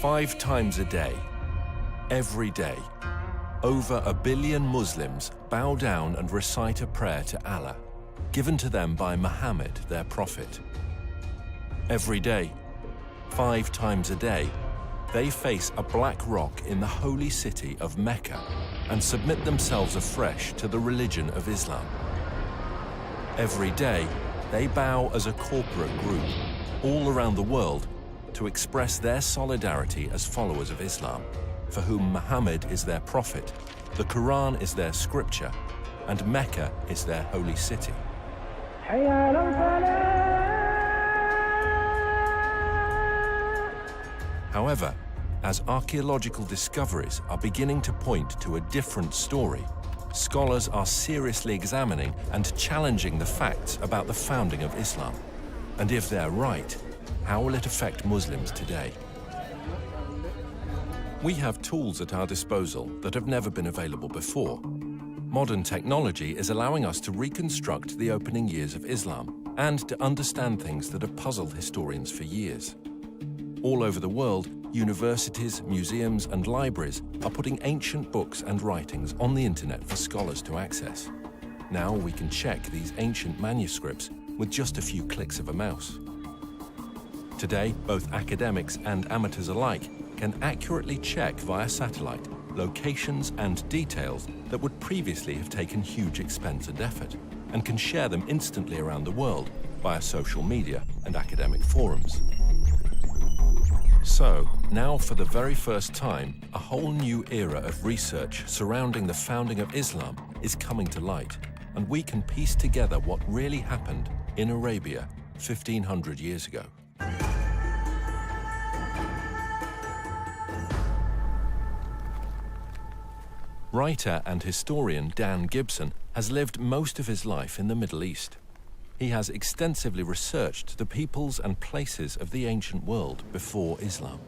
5 times a day, every day, over 1 billion Muslims bow down and recite a prayer to Allah, given to them by Muhammad, their prophet. Every day, 5 times a day, they face a black rock in the holy city of Mecca and submit themselves afresh to the religion of Islam. Every day, they bow as a corporate group all around the world to express their solidarity as followers of Islam, for whom Muhammad is their prophet, the Quran is their scripture, and Mecca is their holy city. However, as archaeological discoveries are beginning to point to a different story, scholars are seriously examining and challenging the facts about the founding of Islam. And if they're right, how will it affect Muslims today? We have tools at our disposal that have never been available before. Modern technology is allowing us to reconstruct the opening years of Islam and to understand things that have puzzled historians for years. All over the world, universities, museums, and libraries are putting ancient books and writings on the internet for scholars to access. Now we can check these ancient manuscripts with just a few clicks of a mouse. Today, both academics and amateurs alike can accurately check via satellite locations and details that would previously have taken huge expense and effort, and can share them instantly around the world via social media and academic forums. So, now for the very first time, a whole new era of research surrounding the founding of Islam is coming to light, and we can piece together what really happened in Arabia 1500 years ago. Writer and historian Dan Gibson has lived most of his life in the Middle East. He has extensively researched the peoples and places of the ancient world before Islam.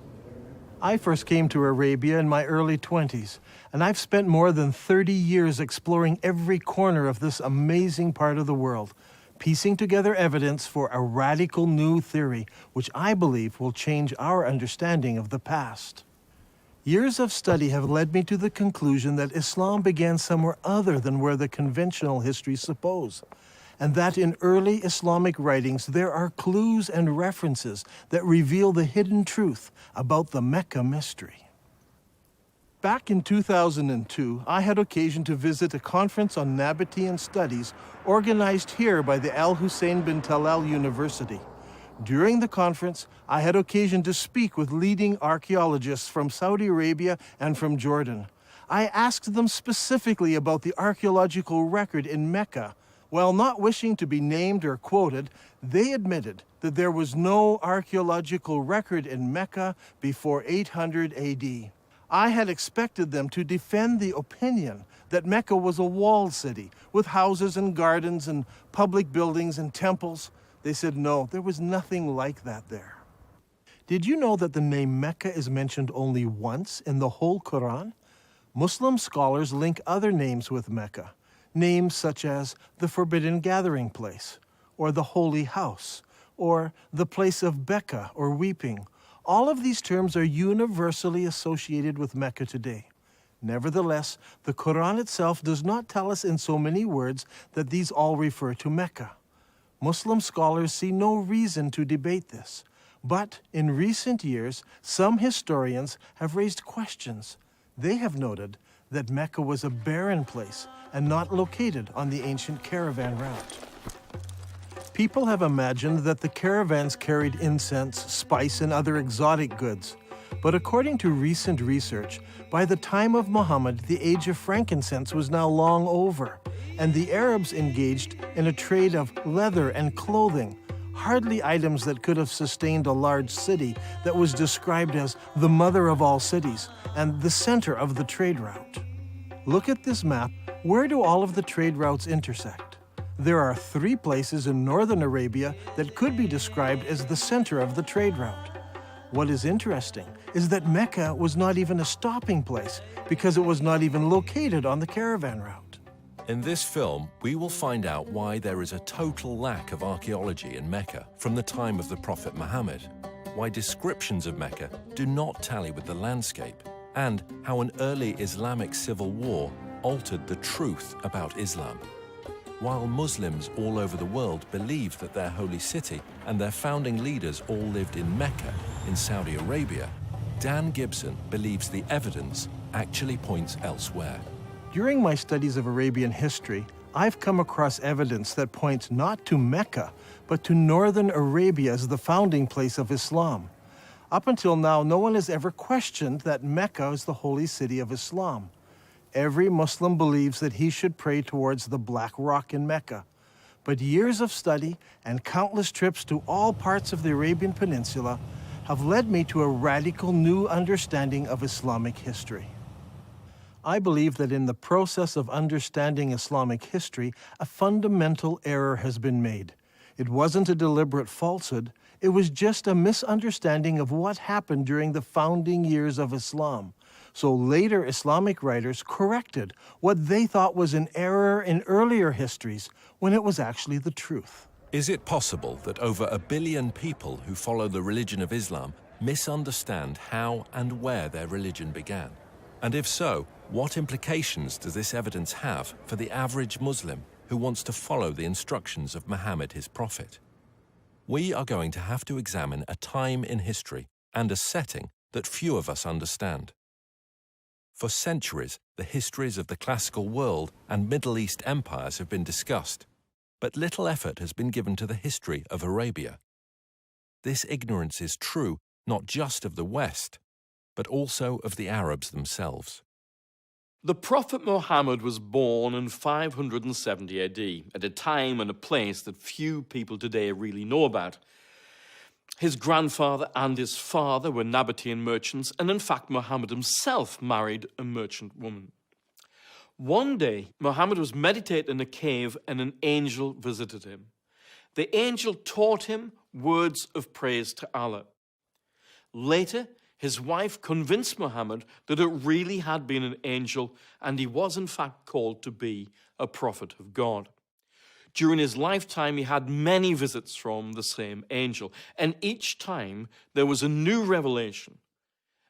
I first came to Arabia in my early 20s, and I've spent more than 30 years exploring every corner of this amazing part of the world, piecing together evidence for a radical new theory, which I believe will change our understanding of the past. Years of study have led me to the conclusion that Islam began somewhere other than where the conventional histories suppose, and that in early Islamic writings there are clues and references that reveal the hidden truth about the Mecca mystery. Back in 2002, I had occasion to visit a conference on Nabatean studies organized here by the Al Hussein bin Talal University. During the conference, I had occasion to speak with leading archaeologists from Saudi Arabia and from Jordan. I asked them specifically about the archaeological record in Mecca. While not wishing to be named or quoted, they admitted that there was no archaeological record in Mecca before 800 AD. I had expected them to defend the opinion that Mecca was a walled city with houses and gardens and public buildings and temples. They said no, there was nothing like that there. Did you know that the name Mecca is mentioned only once in the whole Quran? Muslim scholars link other names with Mecca. Names such as the Forbidden Gathering Place, or the Holy House, or the Place of Becca, or Weeping. All of these terms are universally associated with Mecca today. Nevertheless, the Quran itself does not tell us in so many words that these all refer to Mecca. Muslim scholars see no reason to debate this. But in recent years, some historians have raised questions. They have noted that Mecca was a barren place and not located on the ancient caravan route. People have imagined that the caravans carried incense, spice, and other exotic goods. But according to recent research, by the time of Muhammad, the age of frankincense was now long over, and the Arabs engaged in a trade of leather and clothing, hardly items that could have sustained a large city that was described as the mother of all cities and the center of the trade route. Look at this map. Where do all of the trade routes intersect? There are 3 places in northern Arabia that could be described as the center of the trade route. What is interesting is that Mecca was not even a stopping place because it was not even located on the caravan route. In this film, we will find out why there is a total lack of archaeology in Mecca from the time of the Prophet Muhammad. why descriptions of Mecca do not tally with the landscape, and how an early Islamic civil war altered the truth about Islam. While Muslims all over the world believe that their holy city and their founding leaders all lived in Mecca in Saudi Arabia, Dan Gibson believes the evidence actually points elsewhere. During my studies of Arabian history, I've come across evidence that points not to Mecca, but to northern Arabia as the founding place of Islam. Up until now, no one has ever questioned that Mecca is the holy city of Islam. Every Muslim believes that he should pray towards the Black Rock in Mecca. But years of study and countless trips to all parts of the Arabian Peninsula have led me to a radical new understanding of Islamic history. I believe that in the process of understanding Islamic history, a fundamental error has been made. It wasn't a deliberate falsehood, it was just a misunderstanding of what happened during the founding years of Islam. So later Islamic writers corrected what they thought was an error in earlier histories when it was actually the truth. Is it possible that over 1 billion people who follow the religion of Islam misunderstand how and where their religion began? And if so, what implications does this evidence have for the average Muslim who wants to follow the instructions of Muhammad, his prophet? We are going to have to examine a time in history and a setting that few of us understand. For centuries, the histories of the classical world and Middle East empires have been discussed, but little effort has been given to the history of Arabia. This ignorance is true not just of the West, but also of the Arabs themselves. The Prophet Muhammad was born in 570 AD, at a time and a place that few people today really know about. His grandfather and his father were Nabatean merchants, and in fact Muhammad himself married a merchant woman. One day, Muhammad was meditating in a cave and an angel visited him. The angel taught him words of praise to Allah. Later, his wife convinced Muhammad that it really had been an angel and he was in fact called to be a prophet of God. During his lifetime, he had many visits from the same angel, and each time there was a new revelation.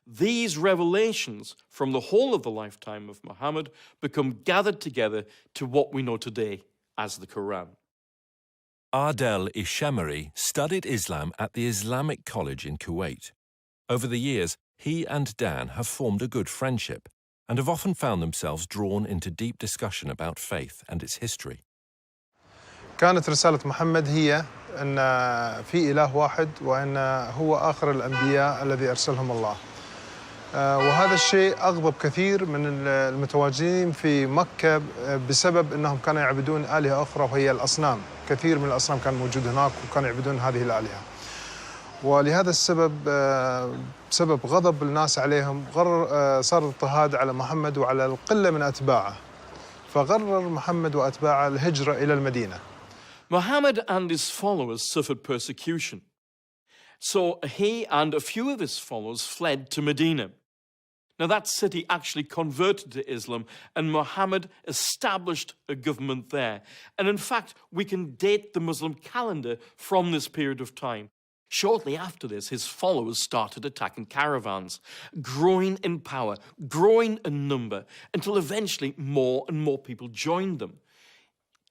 These revelations from the whole of the lifetime of Muhammad become gathered together to what we know today as the Quran. Adel Ishamari studied Islam at the Islamic College in Kuwait. Over the years, he and Dan have formed a good friendship and have often found themselves drawn into deep discussion about faith and its history. كانت رسالة محمد هي أن في إله واحد وأن هو آخر الأنبياء الذي أرسلهم الله. وهذا الشيء أغضب كثير من المتواجدين في مكة بسبب أنهم كانوا يعبدون آلهة أخرى وهي الأصنام. كثير من الأصنام كان موجود هناك وكانوا يعبدون هذه الآلهة. ولهذا السبب بسبب غضب الناس عليهم صار اضطهاد على محمد وعلى القلة من أتباعه. فقرر محمد وأتباعه الهجرة إلى المدينة. Muhammad and his followers suffered persecution. So he and a few of his followers fled to Medina. Now that city actually converted to Islam and Muhammad established a government there. And in fact, we can date the Muslim calendar from this period of time. Shortly after this, his followers started attacking caravans, growing in power, growing in number, until eventually more and more people joined them,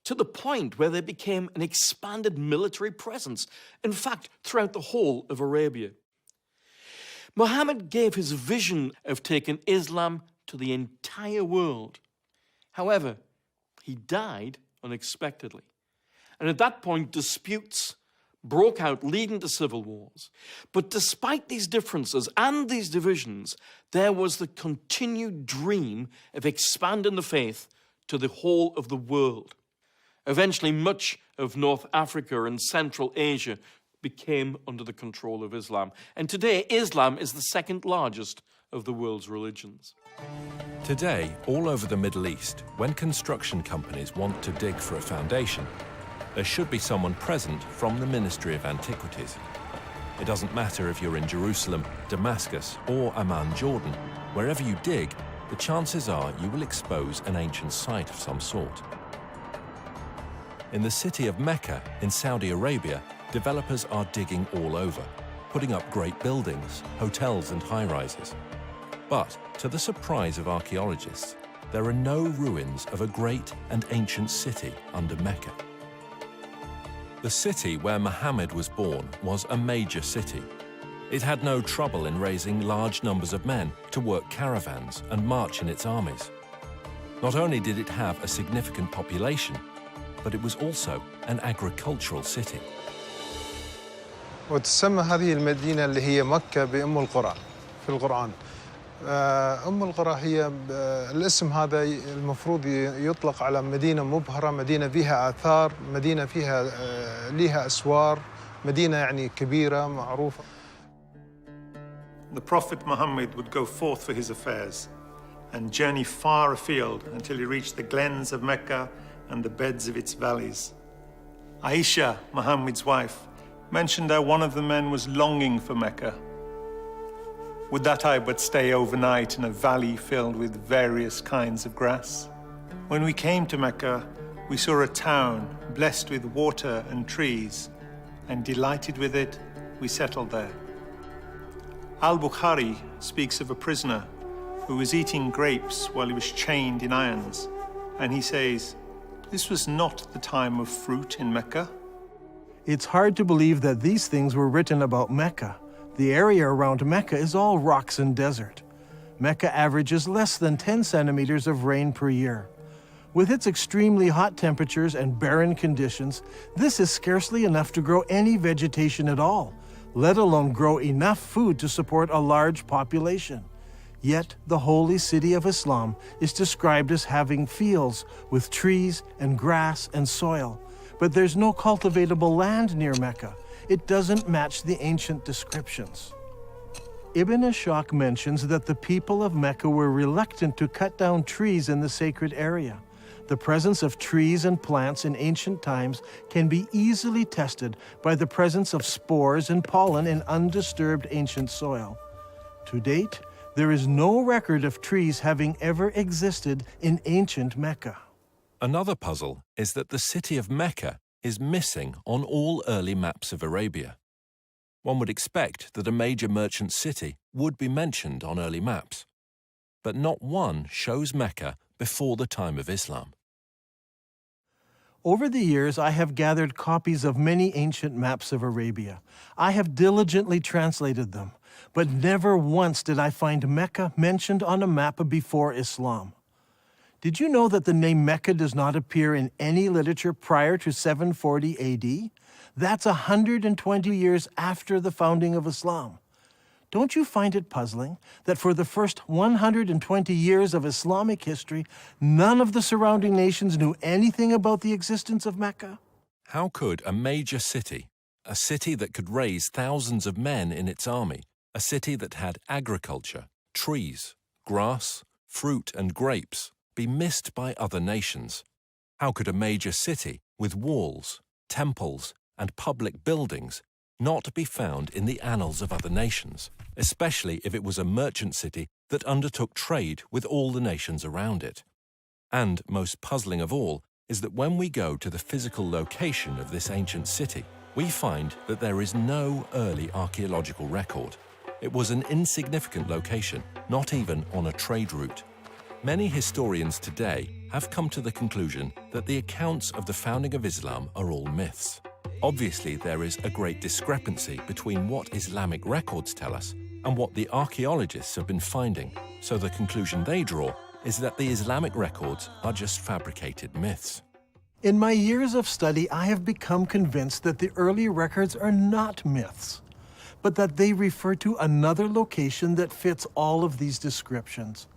to the point where they became an expanded military presence, in fact, throughout the whole of Arabia. Muhammad gave his vision of taking Islam to the entire world. However, he died unexpectedly. And at that point, disputes broke out, leading to civil wars. But despite these differences and these divisions, there was the continued dream of expanding the faith to the whole of the world. Eventually, much of North Africa and Central Asia became under the control of Islam. And today, Islam is the second largest of the world's religions. Today, all over the Middle East, when construction companies want to dig for a foundation, there should be someone present from the Ministry of Antiquities. It doesn't matter if you're in Jerusalem, Damascus, or Amman, Jordan. Wherever you dig, the chances are you will expose an ancient site of some sort. In the city of Mecca in Saudi Arabia, developers are digging all over. putting up great buildings, hotels and high-rises. But, to the surprise of archaeologists, there are no ruins of a great and ancient city under Mecca. The city where Muhammad was born was a major city. It had no trouble in raising large numbers of men to work caravans and march in its armies. Not only did it have a significant population, but it was also an agricultural city. وتسمى هذه المدينة اللي هي مكة بأم القرى في القرآن. أم القرى هي الاسم هذا المفروض يطلق على مدينة مبهرة، مدينة فيها آثار، مدينة فيها ليها أسوار، مدينة يعني كبيرة معروفة. The Prophet Muhammad would go forth for his affairs and journey far afield until he reached the glens of Mecca and the beds of its valleys. Aisha, Muhammad's wife, mentioned how one of the men was longing for Mecca. Would that I but stay overnight in a valley filled with various kinds of grass? When we came to Mecca, we saw a town blessed with water and trees, and delighted with it, we settled there. Al-Bukhari speaks of a prisoner who was eating grapes while he was chained in irons, and he says, "This was not the time of fruit in Mecca." It's hard to believe that these things were written about Mecca. The area around Mecca is all rocks and desert. Mecca averages less than 10 centimeters of rain per year. With its extremely hot temperatures and barren conditions, this is scarcely enough to grow any vegetation at all, let alone grow enough food to support a large population. Yet the holy city of Islam is described as having fields with trees and grass and soil. But there's no cultivatable land near Mecca. It doesn't match the ancient descriptions. Ibn Ishaq mentions that the people of Mecca were reluctant to cut down trees in the sacred area. The presence of trees and plants in ancient times can be easily tested by the presence of spores and pollen in undisturbed ancient soil. To date, there is no record of trees having ever existed in ancient Mecca. Another puzzle is that the city of Mecca is missing on all early maps of Arabia. One would expect that a major merchant city would be mentioned on early maps, but not one shows Mecca before the time of Islam. Over the years, I have gathered copies of many ancient maps of Arabia. I have diligently translated them, but never once did I find Mecca mentioned on a map before Islam. Did you know that the name Mecca does not appear in any literature prior to 740 AD? That's 120 years after the founding of Islam. Don't you find it puzzling that for the first 120 years of Islamic history, none of the surrounding nations knew anything about the existence of Mecca? How could a major city, a city that could raise thousands of men in its army, a city that had agriculture, trees, grass, fruit and grapes, be missed by other nations? How could a major city with walls, temples, and public buildings not be found in the annals of other nations, especially if it was a merchant city that undertook trade with all the nations around it? And most puzzling of all is that when we go to the physical location of this ancient city, we find that there is no early archaeological record. It was an insignificant location, not even on a trade route. Many historians today have come to the conclusion that the accounts of the founding of Islam are all myths. Obviously, there is a great discrepancy between what Islamic records tell us and what the archaeologists have been finding, so the conclusion they draw is that the Islamic records are just fabricated myths. In my years of study, I have become convinced that the early records are not myths, but that they refer to another location that fits all of these descriptions.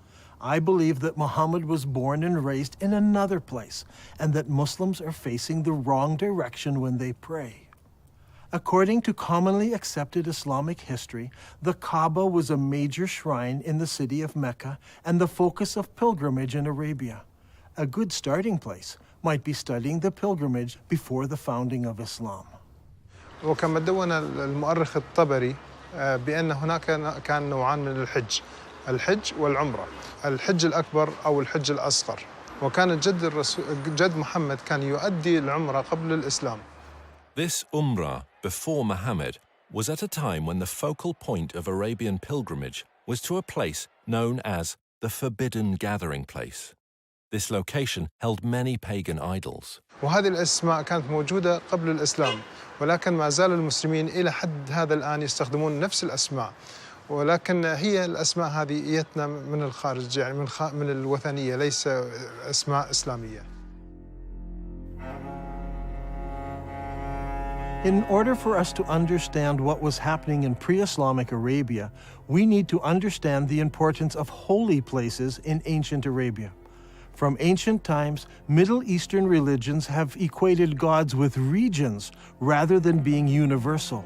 I believe that Muhammad was born and raised in another place, and that Muslims are facing the wrong direction when they pray. According to commonly accepted Islamic history, the Kaaba was a major shrine in the city of Mecca and the focus of pilgrimage in Arabia. A good starting place might be studying the pilgrimage before the founding of Islam. وكما دون المؤرخ الطبري بأن هناك كان نوعان من الحج والعمرة. الحج الأكبر أو الحج الأصغر، وكان جد محمد كان يؤدي العمرة قبل الإسلام. This Umrah before Muhammad was at a time when the focal point of Arabian pilgrimage was to a place known as the Forbidden Gathering Place. This location held many pagan idols. وهذه الأسماء كانت موجودة قبل الإسلام، ولكن ما زال المسلمين إلى حد هذا الآن يستخدمون نفس الأسماء، ولكن هي الأسماء هذه جتنا من الخارج، يعني من الوثنية، ليس أسماء إسلامية. In order for us to understand what was happening in pre-Islamic Arabia, we need to understand the importance of holy places in ancient Arabia. From ancient times, Middle Eastern religions have equated gods with regions rather than being universal.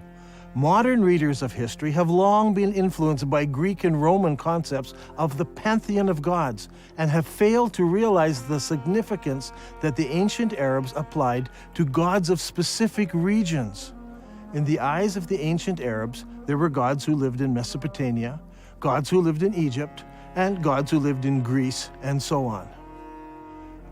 Modern readers of history have long been influenced by Greek and Roman concepts of the pantheon of gods and have failed to realize the significance that the ancient Arabs applied to gods of specific regions. In the eyes of the ancient Arabs, there were gods who lived in Mesopotamia, gods who lived in Egypt, and gods who lived in Greece, and so on.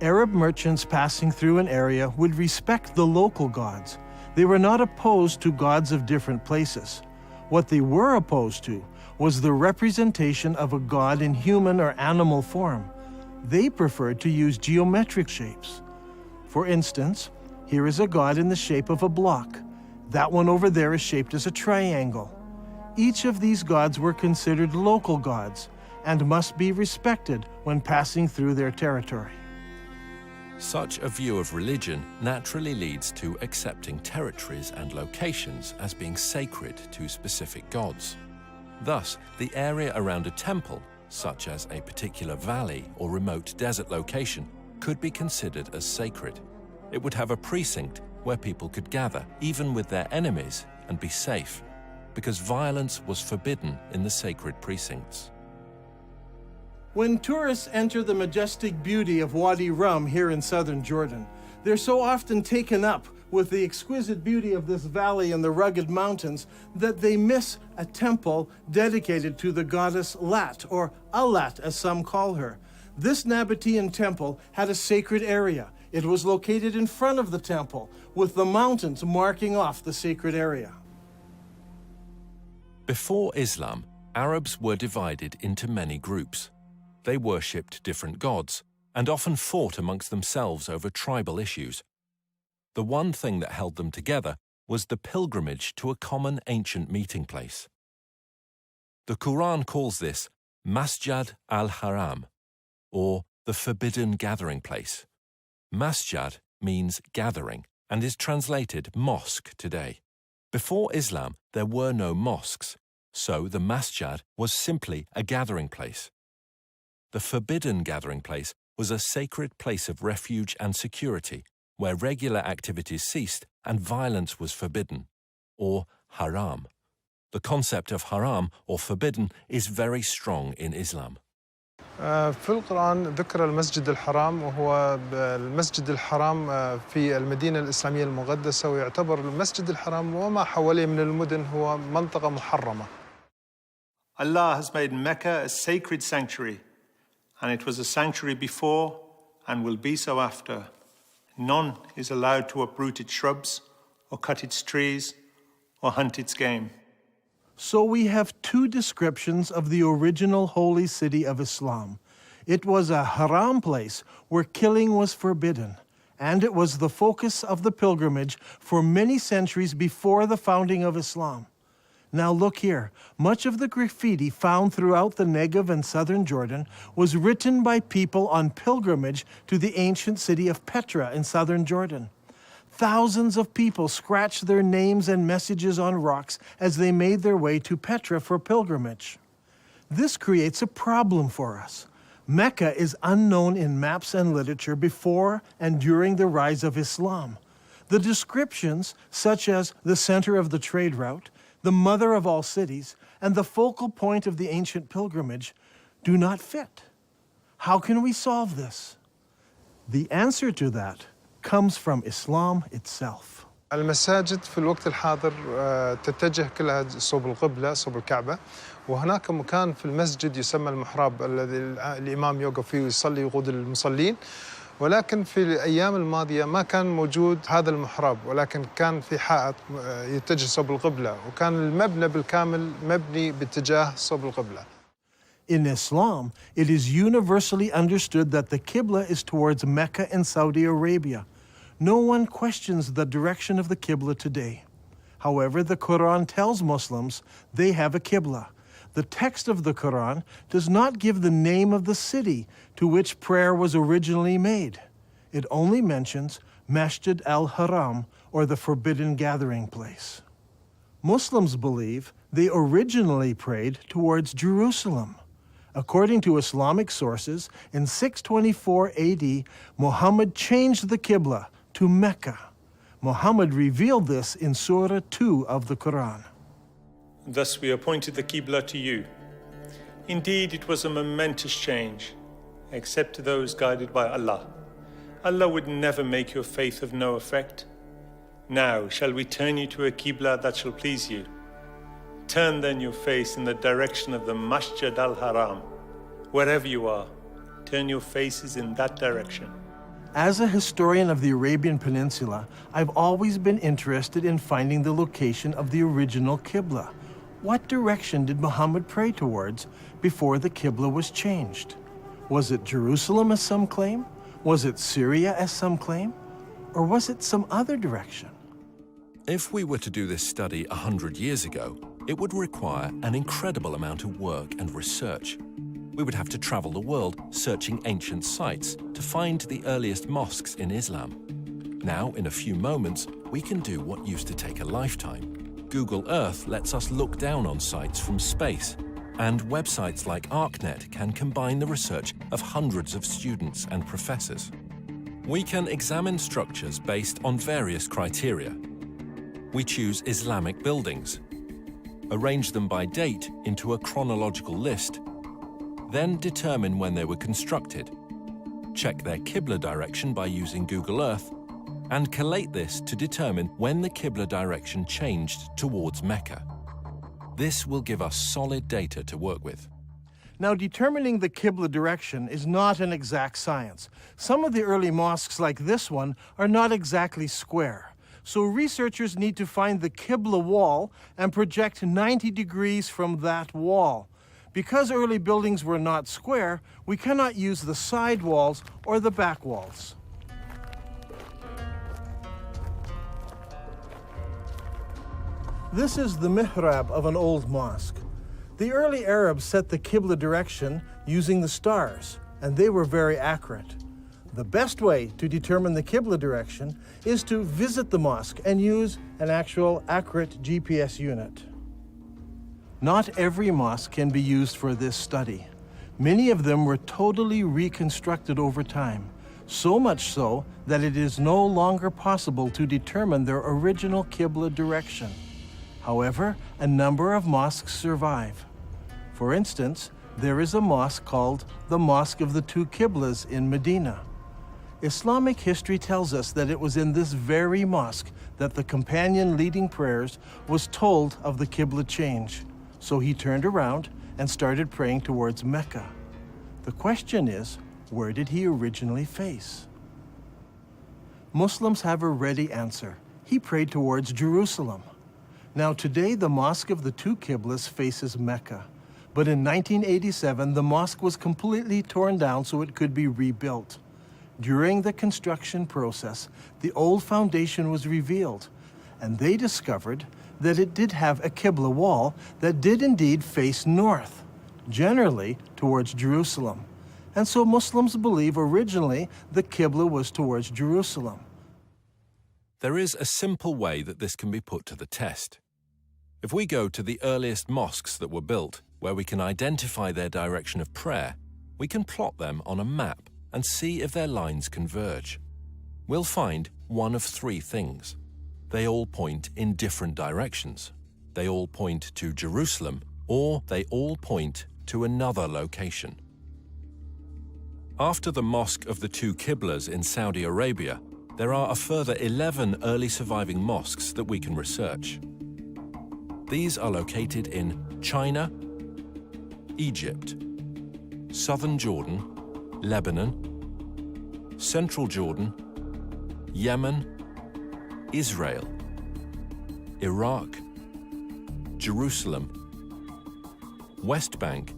Arab merchants passing through an area would respect the local gods. They were not opposed to gods of different places. What they were opposed to was the representation of a god in human or animal form. They preferred to use geometric shapes. For instance, here is a god in the shape of a block. That one over there is shaped as a triangle. Each of these gods were considered local gods and must be respected when passing through their territory. Such a view of religion naturally leads to accepting territories and locations as being sacred to specific gods. Thus, the area around a temple, such as a particular valley or remote desert location, could be considered as sacred. It would have a precinct where people could gather, even with their enemies, and be safe, because violence was forbidden in the sacred precincts. When tourists enter the majestic beauty of Wadi Rum here in southern Jordan, they're so often taken up with the exquisite beauty of this valley and the rugged mountains that they miss a temple dedicated to the goddess Lat, or Alat as some call her. This Nabatean temple had a sacred area. It was located in front of the temple, with the mountains marking off the sacred area. Before Islam, Arabs were divided into many groups. They worshipped different gods and often fought amongst themselves over tribal issues. The one thing that held them together was the pilgrimage to a common ancient meeting place. The Quran calls this Masjid al-Haram, or the Forbidden Gathering Place. Masjid means gathering and is translated mosque today. Before Islam, there were no mosques, so the masjid was simply a gathering place. The Forbidden Gathering Place was a sacred place of refuge and security, where regular activities ceased and violence was forbidden, or haram. The concept of haram, or forbidden, is very strong in Islam. في القرآن ذكر المسجد الحرام، وهو المسجد الحرام في المدينة الإسلامية المقدسة، ويعتبر المسجد الحرام وما حواليه من المدن هو منطقة محرمة. Allah has made Mecca a sacred sanctuary, and it was a sanctuary before and will be so after. None is allowed to uproot its shrubs or cut its trees or hunt its game. So we have two descriptions of the original holy city of Islam. It was a haram place where killing was forbidden, and it was the focus of the pilgrimage for many centuries before the founding of Islam. Now look here, much of the graffiti found throughout the Negev and southern Jordan was written by people on pilgrimage to the ancient city of Petra in southern Jordan. Thousands of people scratched their names and messages on rocks as they made their way to Petra for pilgrimage. This creates a problem for us. Mecca is unknown in maps and literature before and during the rise of Islam. The descriptions, such as the center of the trade route, the mother of all cities, and the focal point of the ancient pilgrimage, do not fit. How can we solve this? The answer to that comes from Islam itself. المساجد في الوقت الحاضر تتجه كلها صوب القبلة، صوب الكعبة، وهناك مكان في المسجد يسمى المحراب الذي الإمام يوقف فيه ويصلي ويقود المصلين، ولكن في الأيام الماضية ما كان موجود هذا المحراب، ولكن كان في حائط يتجه صوب القبلة، وكان المبنى بالكامل مبني باتجاه صوب القبلة. In Islam, it is universally understood that the Qibla is towards Mecca in Saudi Arabia. No one questions the direction of the Qibla today. However, the Quran tells Muslims they have a Qibla. The text of the Quran does not give the name of the city to which prayer was originally made. It only mentions Masjid al-Haram, or the forbidden gathering place. Muslims believe they originally prayed towards Jerusalem. According to Islamic sources, in 624 AD, Muhammad changed the Qibla to Mecca. Muhammad revealed this in Surah 2 of the Quran. Thus we appointed the Qibla to you. Indeed, it was a momentous change, except to those guided by Allah. Allah would never make your faith of no effect. Now shall we turn you to a Qibla that shall please you. Turn then your face in the direction of the Masjid al-Haram. Wherever you are, turn your faces in that direction. As a historian of the Arabian Peninsula, I've always been interested in finding the location of the original Qibla. What direction did Muhammad pray towards before the Qibla was changed? Was it Jerusalem, as some claim? Was it Syria, as some claim? Or was it some other direction? If we were to do this study 100 years ago, it would require an incredible amount of work and research. We would have to travel the world searching ancient sites to find the earliest mosques in Islam. Now, in a few moments, we can do what used to take a lifetime. Google Earth lets us look down on sites from space, and websites like ArcNet can combine the research of hundreds of students and professors. We can examine structures based on various criteria. We choose Islamic buildings, arrange them by date into a chronological list, then determine when they were constructed, check their Qibla direction by using Google Earth, and collate this to determine when the Qibla direction changed towards Mecca. This will give us solid data to work with. Now, determining the Qibla direction is not an exact science. Some of the early mosques, like this one, are not exactly square. So researchers need to find the Qibla wall and project 90 degrees from that wall. Because early buildings were not square, we cannot use the side walls or the back walls. This is the mihrab of an old mosque. The early Arabs set the Qibla direction using the stars, and they were very accurate. The best way to determine the Qibla direction is to visit the mosque and use an actual accurate GPS unit. Not every mosque can be used for this study. Many of them were totally reconstructed over time, so much so that it is no longer possible to determine their original Qibla direction. However, a number of mosques survive. For instance, there is a mosque called the Mosque of the Two Qiblas in Medina. Islamic history tells us that it was in this very mosque that the companion leading prayers was told of the Qibla change. So he turned around and started praying towards Mecca. The question is, where did he originally face? Muslims have a ready answer. He prayed towards Jerusalem. Now today, the Mosque of the Two Qiblas faces Mecca. But in 1987, the mosque was completely torn down so it could be rebuilt. During the construction process, the old foundation was revealed, and they discovered that it did have a Qibla wall that did indeed face north, generally towards Jerusalem. And so Muslims believe originally the Qibla was towards Jerusalem. There is a simple way that this can be put to the test. If we go to the earliest mosques that were built, where we can identify their direction of prayer, we can plot them on a map and see if their lines converge. We'll find one of three things. They all point in different directions. They all point to Jerusalem, or they all point to another location. After the Mosque of the Two Qiblas in Saudi Arabia, there are a further 11 early surviving mosques that we can research. These are located in China, Egypt, southern Jordan, Lebanon, Central Jordan, Yemen, Israel, Iraq, Jerusalem, West Bank,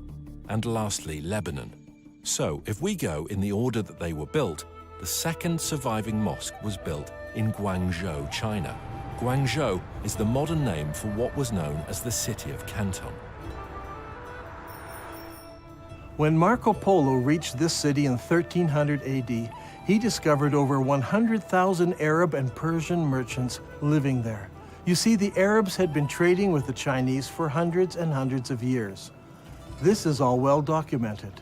and lastly, Lebanon. So, if we go in the order that they were built, the second surviving mosque was built in Guangzhou, China. Guangzhou is the modern name for what was known as the city of Canton. When Marco Polo reached this city in 1300 AD, he discovered over 100,000 Arab and Persian merchants living there. You see, the Arabs had been trading with the Chinese for hundreds and hundreds of years. This is all well documented.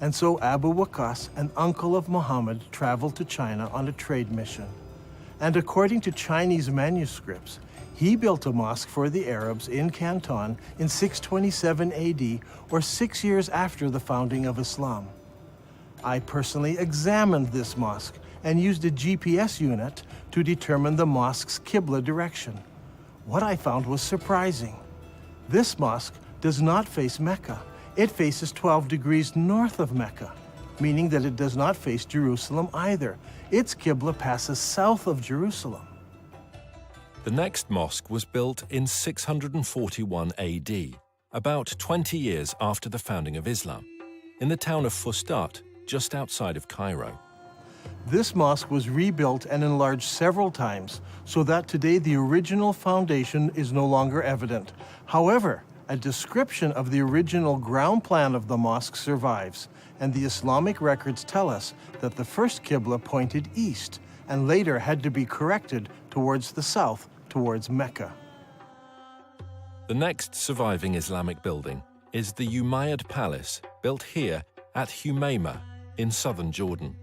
And so Abu Waqas, an uncle of Muhammad, traveled to China on a trade mission. And according to Chinese manuscripts, he built a mosque for the Arabs in Canton in 627 AD, or 6 years after the founding of Islam. I personally examined this mosque and used a GPS unit to determine the mosque's Qibla direction. What I found was surprising. This mosque does not face Mecca. It faces 12 degrees north of Mecca, meaning that it does not face Jerusalem either. Its Qibla passes south of Jerusalem. The next mosque was built in 641 AD, about 20 years after the founding of Islam, in the town of Fustat, just outside of Cairo. This mosque was rebuilt and enlarged several times, so that today the original foundation is no longer evident. However, a description of the original ground plan of the mosque survives, and the Islamic records tell us that the first Qibla pointed east and later had to be corrected towards the south, towards Mecca. The next surviving Islamic building is the Umayyad Palace, built here at Humayma in southern Jordan.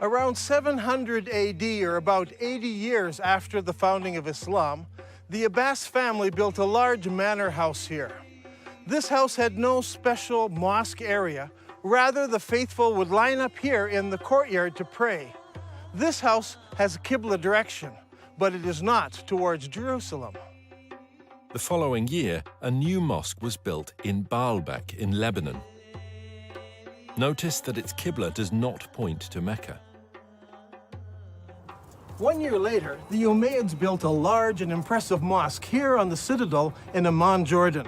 Around 700 AD, or about 80 years after the founding of Islam, the Abbas family built a large manor house here. This house had no special mosque area. Rather, the faithful would line up here in the courtyard to pray. This house has Qibla direction, but it is not towards Jerusalem. The following year, a new mosque was built in Baalbek in Lebanon. Notice that its Qibla does not point to Mecca. 1 year later, the Umayyads built a large and impressive mosque here on the citadel in Amman, Jordan.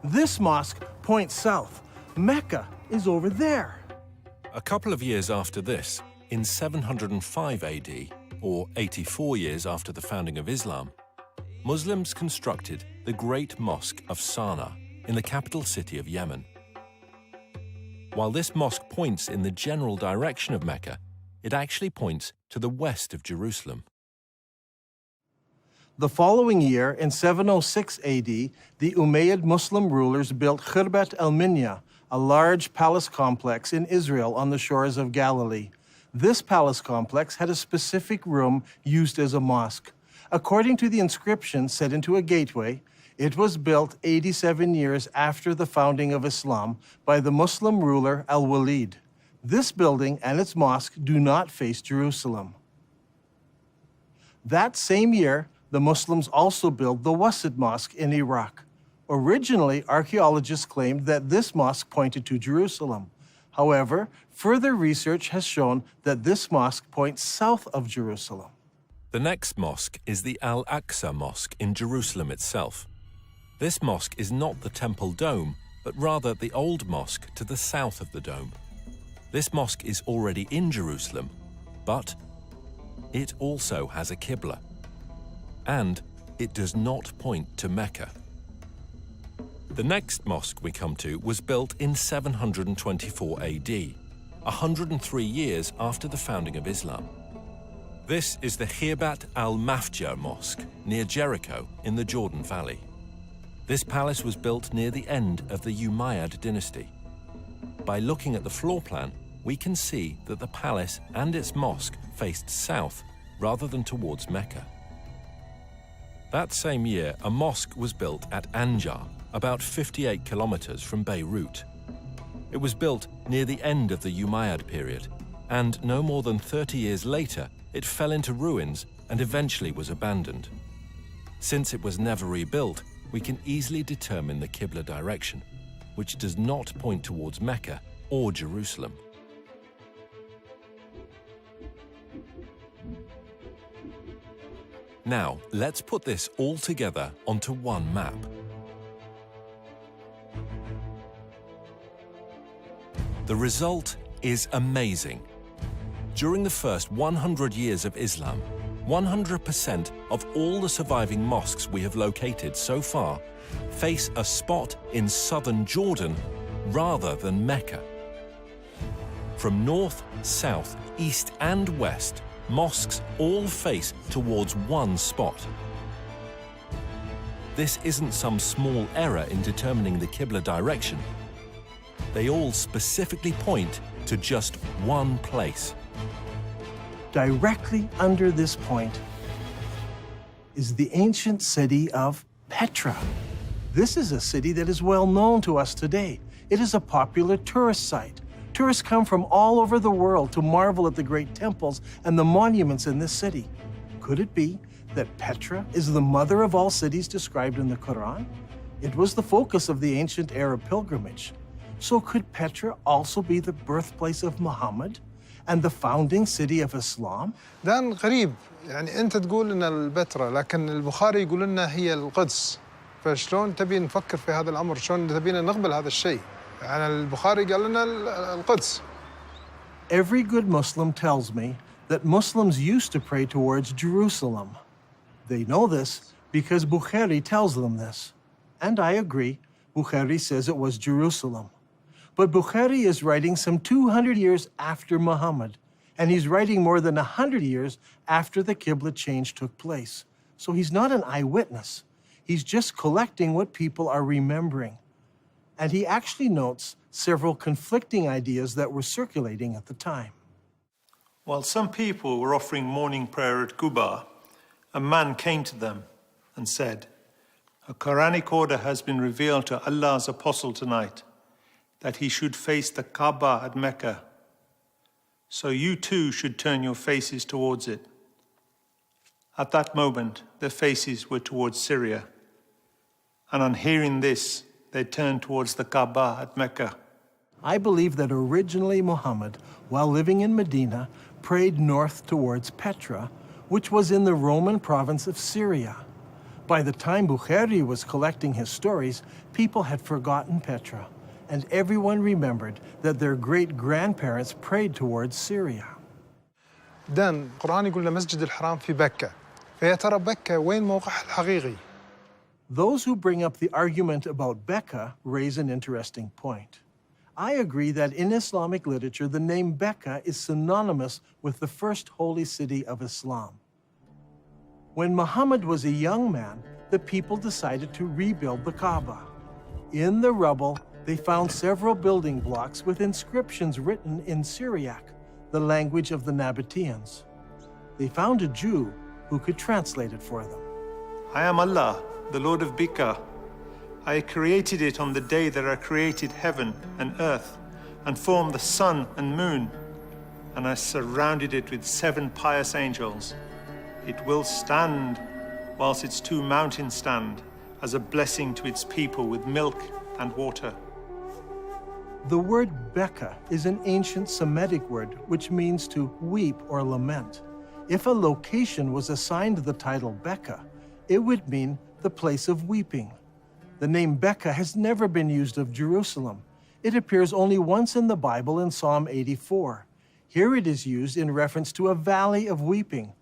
This mosque points south. Mecca is over there. A couple of years after this, in 705 AD, or 84 years after the founding of Islam, Muslims constructed the Great Mosque of Sana'a in the capital city of Yemen. While this mosque points in the general direction of Mecca, it actually points to the west of Jerusalem. The following year, in 706 AD, the Umayyad Muslim rulers built Khirbat al-Minya, a large palace complex in Israel on the shores of Galilee. This palace complex had a specific room used as a mosque. According to the inscription set into a gateway, it was built 87 years after the founding of Islam by the Muslim ruler Al-Walid. This building and its mosque do not face Jerusalem. That same year, the Muslims also built the Wasit Mosque in Iraq. Originally, archaeologists claimed that this mosque pointed to Jerusalem. However, further research has shown that this mosque points south of Jerusalem. The next mosque is the Al-Aqsa Mosque in Jerusalem itself. This mosque is not the temple dome, but rather the old mosque to the south of the dome. This mosque is already in Jerusalem, but it also has a Qibla, and it does not point to Mecca. The next mosque we come to was built in 724 AD, 103 years after the founding of Islam. This is the Khirbat al-Mafja Mosque near Jericho in the Jordan Valley. This palace was built near the end of the Umayyad dynasty. By looking at the floor plan, we can see that the palace and its mosque faced south rather than towards Mecca. That same year, a mosque was built at Anjar, about 58 kilometers from Beirut. It was built near the end of the Umayyad period, and no more than 30 years later, it fell into ruins and eventually was abandoned. Since it was never rebuilt, we can easily determine the Qibla direction, which does not point towards Mecca, or Jerusalem. Now, let's put this all together onto one map. The result is amazing. During the first 100 years of Islam, 100% of all the surviving mosques we have located so far face a spot in southern Jordan rather than Mecca. From north, south, east and west, mosques all face towards one spot. This isn't some small error in determining the Qibla direction. They all specifically point to just one place. Directly under this point is the ancient city of Petra. This is a city that is well known to us today. It is a popular tourist site. Tourists come from all over the world to marvel at the great temples and the monuments in this city. Could it be that Petra is the mother of all cities described in the Quran? It was the focus of the ancient Arab pilgrimage. So could Petra also be the birthplace of Muhammad and the founding city of Islam? دان غريب، يعني أنت تقول إن البتراء لكن البخاري يقول لنا هي القدس، فشلون تبي نفكر في هذا الأمر؟ شلون تبينا نقبل هذا الشيء؟ يعني البخاري قال لنا القدس. Every good Muslim tells me that Muslims used to pray towards Jerusalem. They know this because Bukhari tells them this. And I agree, Bukhari says it was Jerusalem. But Bukhari is writing some 200 years after Muhammad, and he's writing more than 100 years after the Qibla change took place. So he's not an eyewitness. He's just collecting what people are remembering. And he actually notes several conflicting ideas that were circulating at the time. While some people were offering morning prayer at Quba, a man came to them and said, "A Quranic order has been revealed to Allah's apostle tonight, that he should face the Kaaba at Mecca. So you too should turn your faces towards it." At that moment, their faces were towards Syria. And on hearing this, they turned towards the Kaaba at Mecca. I believe that originally Muhammad, while living in Medina, prayed north towards Petra, which was in the Roman province of Syria. By the time Bukhari was collecting his stories, people had forgotten Petra, and everyone remembered that their great-grandparents prayed towards Syria. دان القرآن يقول لنا مسجد الحرام في بكة، فيا ترى بكة وين موقعها الحقيقي؟ Those who bring up the argument about Becca raise an interesting point. I agree that in Islamic literature, the name Becca is synonymous with the first holy city of Islam. When Muhammad was a young man, the people decided to rebuild the Kaaba. In the rubble, they found several building blocks with inscriptions written in Syriac, the language of the Nabateans. They found a Jew who could translate it for them. I am Allah, the Lord of Bika. I created it on the day that I created heaven and earth, and formed the sun and moon, and I surrounded it with 7 pious angels. It will stand whilst its 2 mountains stand, as a blessing to its people with milk and water. The word Becca is an ancient Semitic word which means to weep or lament. If a location was assigned the title Becca, it would mean the place of weeping. The name Becca has never been used of Jerusalem. It appears only once in the Bible in Psalm 84. Here it is used in reference to a valley of weeping.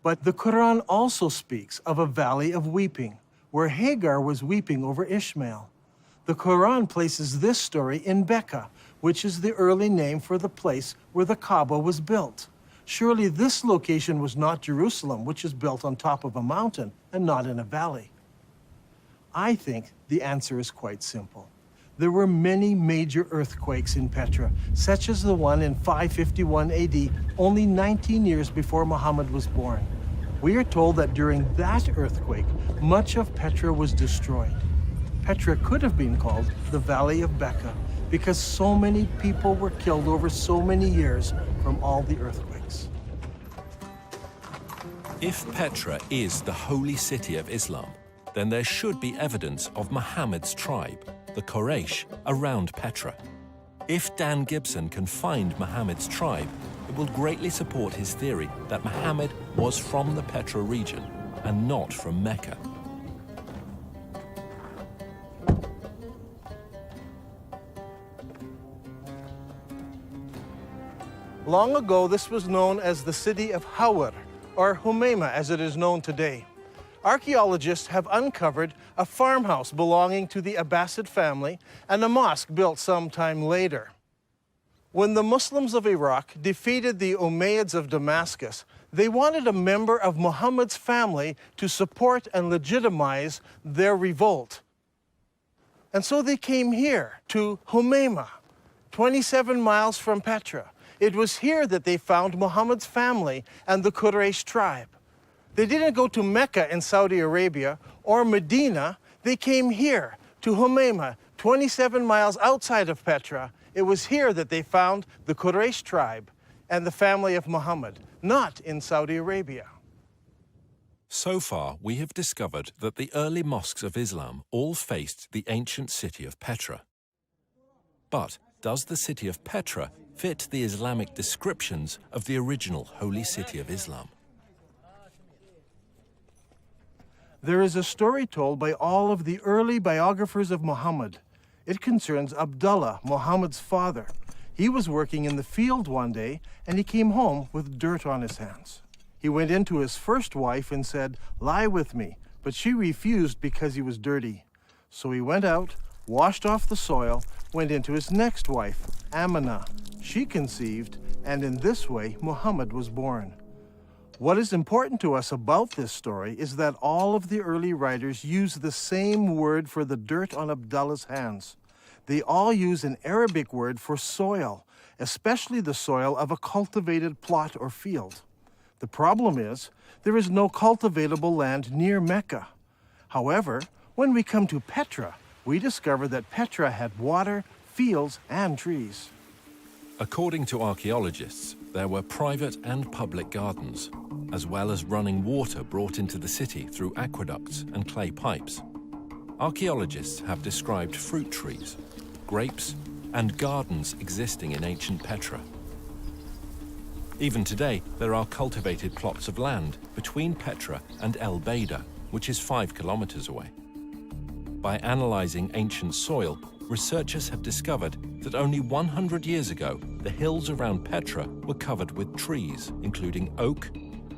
But the Quran also speaks of a valley of weeping, where Hagar was weeping over Ishmael. The Quran places this story in Becca, which is the early name for the place where the Kaaba was built. Surely this location was not Jerusalem, which is built on top of a mountain and not in a valley. I think the answer is quite simple. There were many major earthquakes in Petra, such as the one in 551 AD, only 19 years before Muhammad was born. We are told that during that earthquake, much of Petra was destroyed. Petra could have been called the Valley of Becca because so many people were killed over so many years from all the earthquakes. If Petra is the holy city of Islam, then there should be evidence of Muhammad's tribe, the Quraysh, around Petra. If Dan Gibson can find Muhammad's tribe, it will greatly support his theory that Muhammad was from the Petra region and not from Mecca. Long ago, this was known as the city of Hawar, or Humayma as it is known today. Archaeologists have uncovered a farmhouse belonging to the Abbasid family and a mosque built sometime later. When the Muslims of Iraq defeated the Umayyads of Damascus, they wanted a member of Muhammad's family to support and legitimize their revolt. And so they came here to Humayma, 27 miles from Petra. It was here that they found Muhammad's family and the Quraysh tribe. They didn't go to Mecca in Saudi Arabia or Medina. They came here to Humayma, 27 miles outside of Petra. It was here that they found the Quraysh tribe and the family of Muhammad, not in Saudi Arabia. So far, we have discovered that the early mosques of Islam all faced the ancient city of Petra. But does the city of Petra fit the Islamic descriptions of the original holy city of Islam? There is a story told by all of the early biographers of Muhammad. It concerns Abdullah, Muhammad's father. He was working in the field one day and he came home with dirt on his hands. He went into his first wife and said, "Lie with me," but she refused because he was dirty. So he went out, washed off the soil, went into his next wife, Amina. She conceived, and in this way, Muhammad was born. What is important to us about this story is that all of the early writers use the same word for the dirt on Abdullah's hands. They all use an Arabic word for soil, especially the soil of a cultivated plot or field. The problem is, there is no cultivatable land near Mecca. However, when we come to Petra, we discover that Petra had water, fields, and trees. According to archaeologists, there were private and public gardens, as well as running water brought into the city through aqueducts and clay pipes. Archaeologists have described fruit trees, grapes, and gardens existing in ancient Petra. Even today, there are cultivated plots of land between Petra and El Beida, which is 5 kilometers away. By analyzing ancient soil, researchers have discovered that only 100 years ago, the hills around Petra were covered with trees, including oak,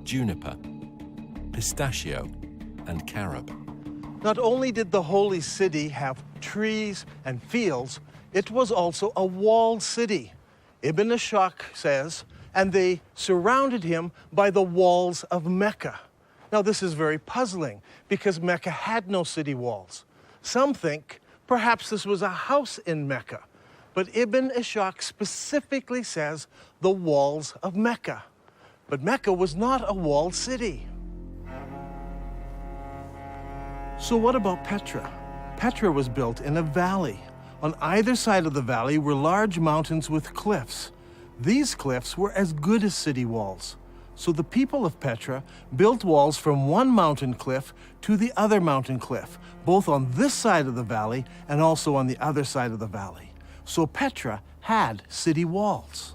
juniper, pistachio, and carob. Not only did the holy city have trees and fields, it was also a walled city. Ibn Ishaq says, and they surrounded him by the walls of Mecca. Now this is very puzzling because Mecca had no city walls. Some think perhaps this was a house in Mecca, but Ibn Ishaq specifically says the walls of Mecca. But Mecca was not a walled city. So what about Petra? Petra was built in a valley. On either side of the valley were large mountains with cliffs. These cliffs were as good as city walls. So the people of Petra built walls from one mountain cliff to the other mountain cliff, both on this side of the valley and also on the other side of the valley. So Petra had city walls.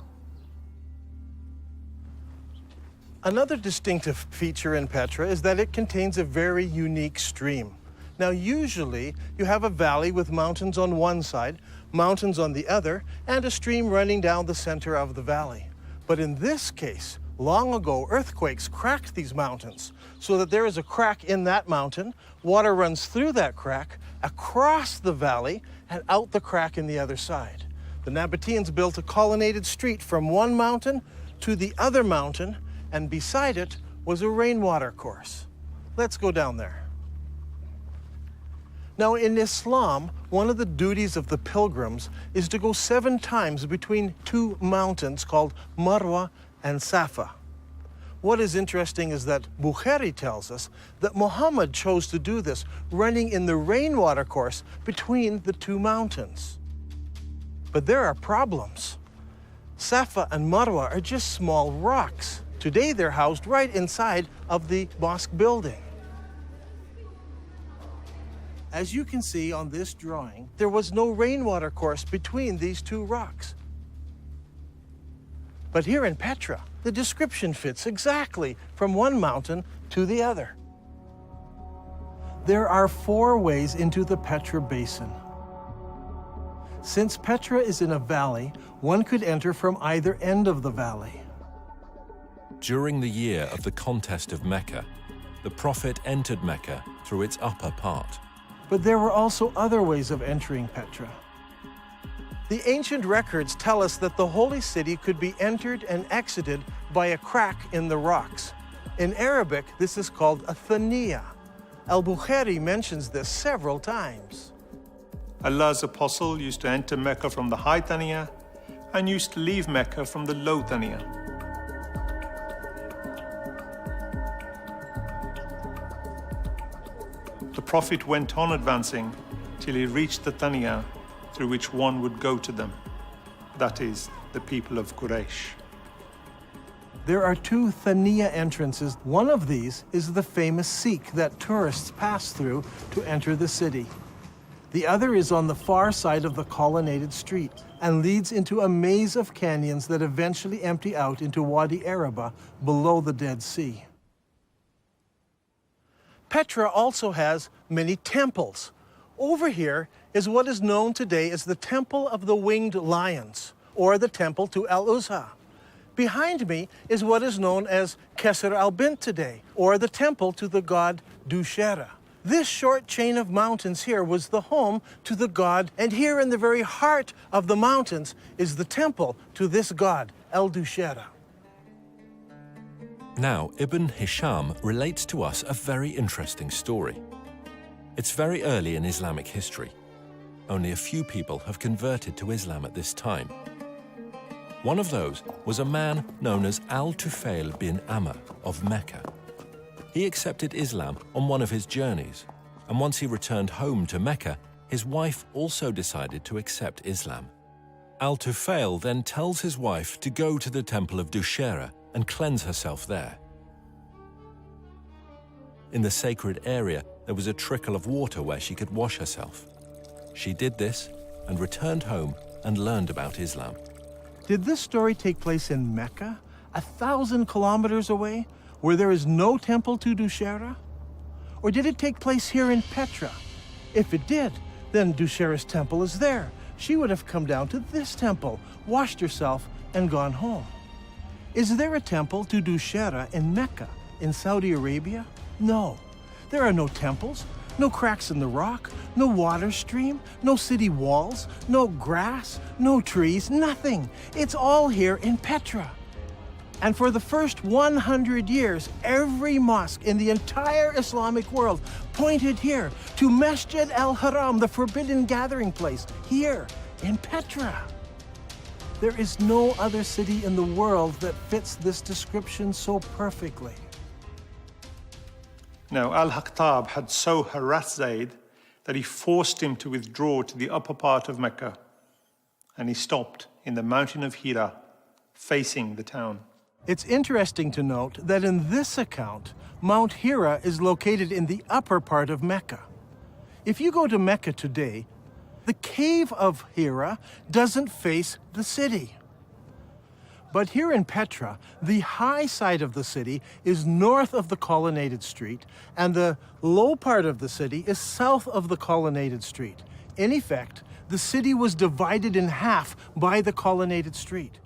Another distinctive feature in Petra is that it contains a very unique stream. Now, usually you have a valley with mountains on one side, mountains on the other, and a stream running down the center of the valley. But in this case, long ago, earthquakes cracked these mountains so that there is a crack in that mountain, water runs through that crack, across the valley, and out the crack in the other side. The Nabateans built a colonnaded street from one mountain to the other mountain, and beside it was a rainwater course. Let's go down there. Now, in Islam, one of the duties of the pilgrims is to go 7 times between 2 mountains called Marwa and Safa. What is interesting is that Bukhari tells us that Muhammad chose to do this, running in the rainwater course between the 2 mountains. But there are problems. Safa and Marwa are just small rocks. Today, they're housed right inside of the mosque building. As you can see on this drawing, there was no rainwater course between these two rocks. But here in Petra, the description fits exactly from one mountain to the other. There are 4 ways into the Petra Basin. Since Petra is in a valley, one could enter from either end of the valley. During the year of the contest of Mecca, the Prophet entered Mecca through its upper part. But there were also other ways of entering Petra. The ancient records tell us that the holy city could be entered and exited by a crack in the rocks. In Arabic, this is called a thaniya. Al-Bukhari mentions this several times. Allah's apostle used to enter Mecca from the high Thaniya and used to leave Mecca from the low Thaniya. The Prophet went on advancing till he reached the Thaniya through which one would go to them, that is, the people of Quraysh. There are 2 Thaniya entrances. One of these is the famous Sikh that tourists pass through to enter the city. The other is on the far side of the colonnaded street and leads into a maze of canyons that eventually empty out into Wadi Araba below the Dead Sea. Petra also has many temples. Over here is what is known today as the Temple of the Winged Lions, or the Temple to Al-Uzza. Behind me is what is known as Kesser al-Bint today, or the temple to the god Dushera. This short chain of mountains here was the home to the god, and here in the very heart of the mountains is the temple to this god, El-Dushera. Now, Ibn Hisham relates to us a very interesting story. It's very early in Islamic history. Only a few people have converted to Islam at this time. One of those was a man known as Al-Tufail bin Amr of Mecca. He accepted Islam on one of his journeys, and once he returned home to Mecca, his wife also decided to accept Islam. Al-Tufail then tells his wife to go to the temple of Dushera and cleanse herself there. In the sacred area, there was a trickle of water where she could wash herself. She did this and returned home and learned about Islam. Did this story take place in Mecca, 1,000 kilometers away, where there is no temple to Dushera? Or did it take place here in Petra? If it did, then Dushera's temple is there. She would have come down to this temple, washed herself, and gone home. Is there a temple to Dushera in Mecca, in Saudi Arabia? No. There are no temples, no cracks in the rock, no water stream, no city walls, no grass, no trees, nothing. It's all here in Petra. And for the first 100 years, every mosque in the entire Islamic world pointed here to Masjid al-Haram, the forbidden gathering place, here in Petra. There is no other city in the world that fits this description so perfectly. Now, Al-Haktab had so harassed Zayd that he forced him to withdraw to the upper part of Mecca, and he stopped in the mountain of Hira, facing the town. It's interesting to note that in this account, Mount Hira is located in the upper part of Mecca. If you go to Mecca today, the cave of Hira doesn't face the city. But here in Petra, the high side of the city is north of the colonnaded street, and the low part of the city is south of the colonnaded street. In effect, the city was divided in half by the colonnaded street.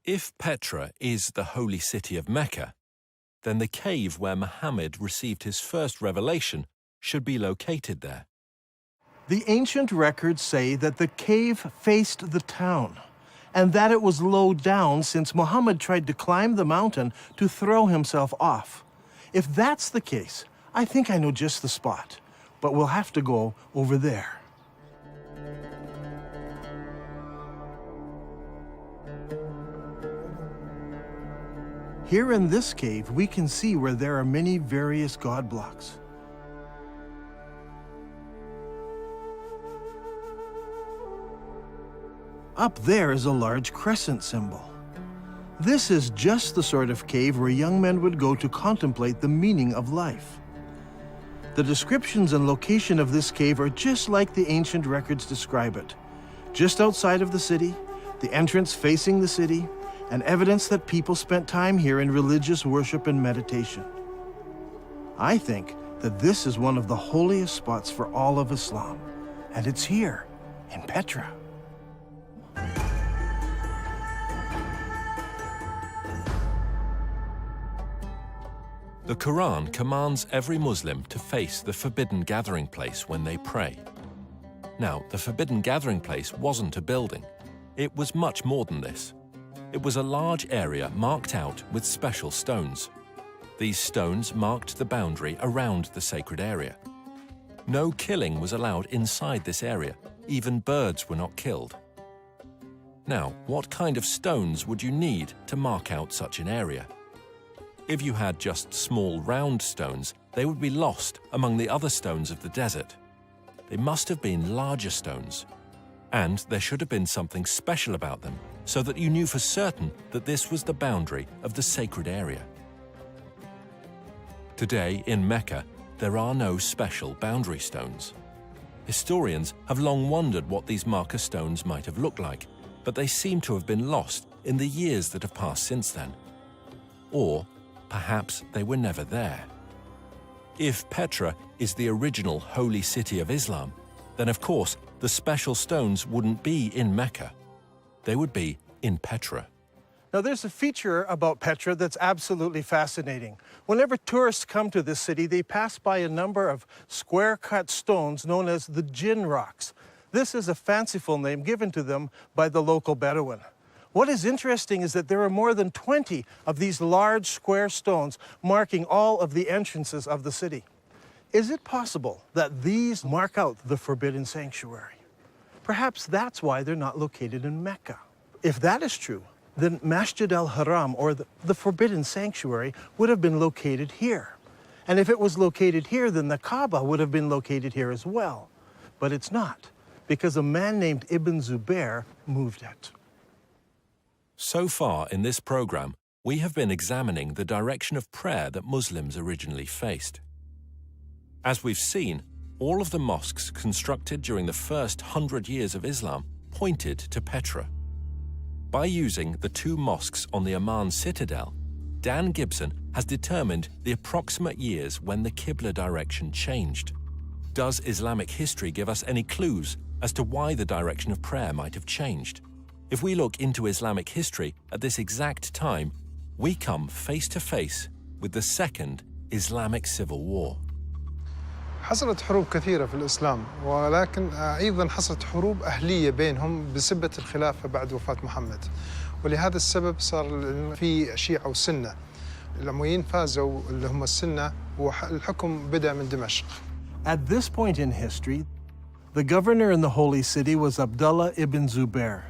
If Petra is the holy city of Mecca, then the cave where Muhammad received his first revelation should be located there. The ancient records say that the cave faced the town, and that it was low down since Muhammad tried to climb the mountain to throw himself off. If that's the case, I think I know just the spot, but we'll have to go over there. Here in this cave, we can see where there are many various god blocks. Up there is a large crescent symbol. This is just the sort of cave where young men would go to contemplate the meaning of life. The descriptions and location of this cave are just like the ancient records describe it. Just outside of the city, the entrance facing the city, and evidence that people spent time here in religious worship and meditation. I think that this is one of the holiest spots for all of Islam, and it's here, in Petra. The Quran commands every Muslim to face the forbidden gathering place when they pray. Now, the forbidden gathering place wasn't a building. It was much more than this. It was a large area marked out with special stones. These stones marked the boundary around the sacred area. No killing was allowed inside this area. Even birds were not killed. Now, what kind of stones would you need to mark out such an area? If you had just small round stones, they would be lost among the other stones of the desert. They must have been larger stones. And there should have been something special about them, so that you knew for certain that this was the boundary of the sacred area. Today, in Mecca, there are no special boundary stones. Historians have long wondered what these marker stones might have looked like, but they seem to have been lost in the years that have passed since then. Or perhaps they were never there. If Petra is the original holy city of Islam, then of course the special stones wouldn't be in Mecca. They would be in Petra. Now, there's a feature about Petra that's absolutely fascinating. Whenever tourists come to this city, they pass by a number of square-cut stones known as the Jinn rocks. This is a fanciful name given to them by the local Bedouin. What is interesting is that there are more than 20 of these large square stones marking all of the entrances of the city. Is it possible that these mark out the forbidden sanctuary? Perhaps that's why they're not located in Mecca. If that is true, then Masjid al-Haram, or the forbidden sanctuary, would have been located here. And if it was located here, then the Kaaba would have been located here as well. But it's not, because a man named Ibn Zubair moved it. So far in this program, we have been examining the direction of prayer that Muslims originally faced. As we've seen, all of the mosques constructed during the first 100 years of Islam pointed to Petra. By using the two mosques on the Amman citadel, Dan Gibson has determined the approximate years when the Qibla direction changed. Does Islamic history give us any clues as to why the direction of prayer might have changed? If we look into Islamic history at this exact time, we come face to face with the Second Islamic Civil War. حصلت حروب كثيرة في الإسلام، ولكن أيضاً حصلت حروب أهلية بينهم بسبة الخلافة بعد وفاة محمد، ولهذا السبب صار في شيعة وسنة. الأمويين فازوا اللي هم السنة، والحكم بدأ من دمشق. At this point in history, the governor in the Holy City was Abdullah ibn Zubair.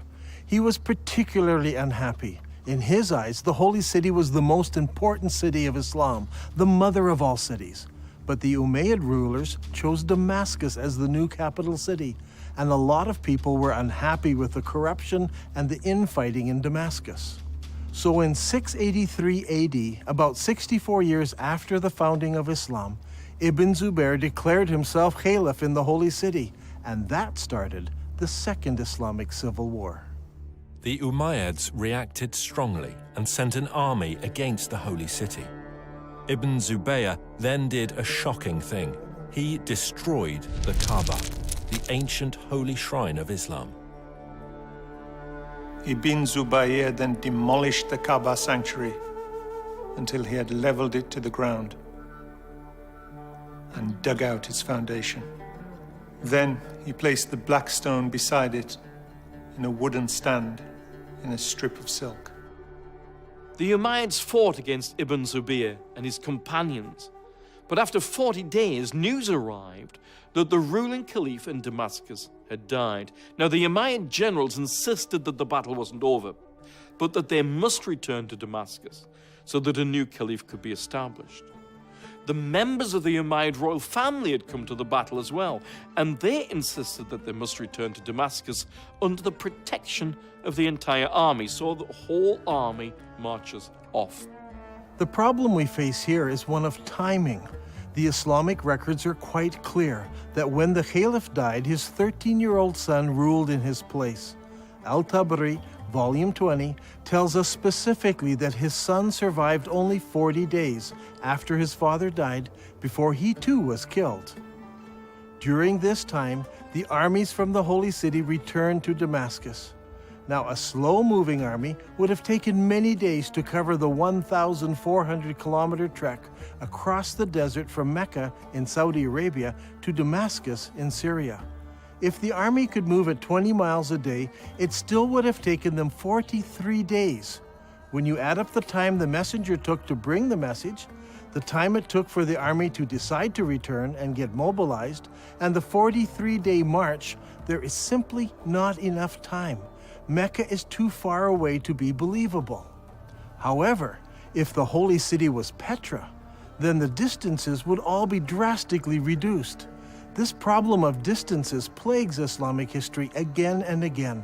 He was particularly unhappy. In his eyes, the Holy City was the most important city of Islam, the mother of all cities. But the Umayyad rulers chose Damascus as the new capital city, and a lot of people were unhappy with the corruption and the infighting in Damascus. So in 683 AD, about 64 years after the founding of Islam, Ibn Zubair declared himself caliph in the Holy City, and that started the Second Islamic Civil War. The Umayyads reacted strongly and sent an army against the Holy City. Ibn Zubayr then did a shocking thing. He destroyed the Kaaba, the ancient holy shrine of Islam. Ibn Zubayr then demolished the Kaaba sanctuary until he had leveled it to the ground and dug out its foundation. Then he placed the black stone beside it in a wooden stand in a strip of silk. The Umayyads fought against Ibn Zubayr and his companions, but after 40 days, news arrived that the ruling caliph in Damascus had died. Now, the Umayyad generals insisted that the battle wasn't over, but that they must return to Damascus so that a new caliph could be established. The members of the Umayyad royal family had come to the battle as well, and they insisted that they must return to Damascus under the protection of the entire army, so the whole army marches off. The problem we face here is one of timing. The Islamic records are quite clear that when the Caliph died, his 13-year-old son ruled in his place. Al-Tabari, Volume 20, tells us specifically that his son survived only 40 days after his father died before he too was killed. During this time, the armies from the Holy City returned to Damascus. Now, a slow-moving army would have taken many days to cover the 1,400-kilometer trek across the desert from Mecca in Saudi Arabia to Damascus in Syria. If the army could move at 20 miles a day, it still would have taken them 43 days. When you add up the time the messenger took to bring the message, the time it took for the army to decide to return and get mobilized, and the 43-day march, there is simply not enough time. Mecca is too far away to be believable. However, if the holy city was Petra, then the distances would all be drastically reduced. This problem of distances plagues Islamic history again and again.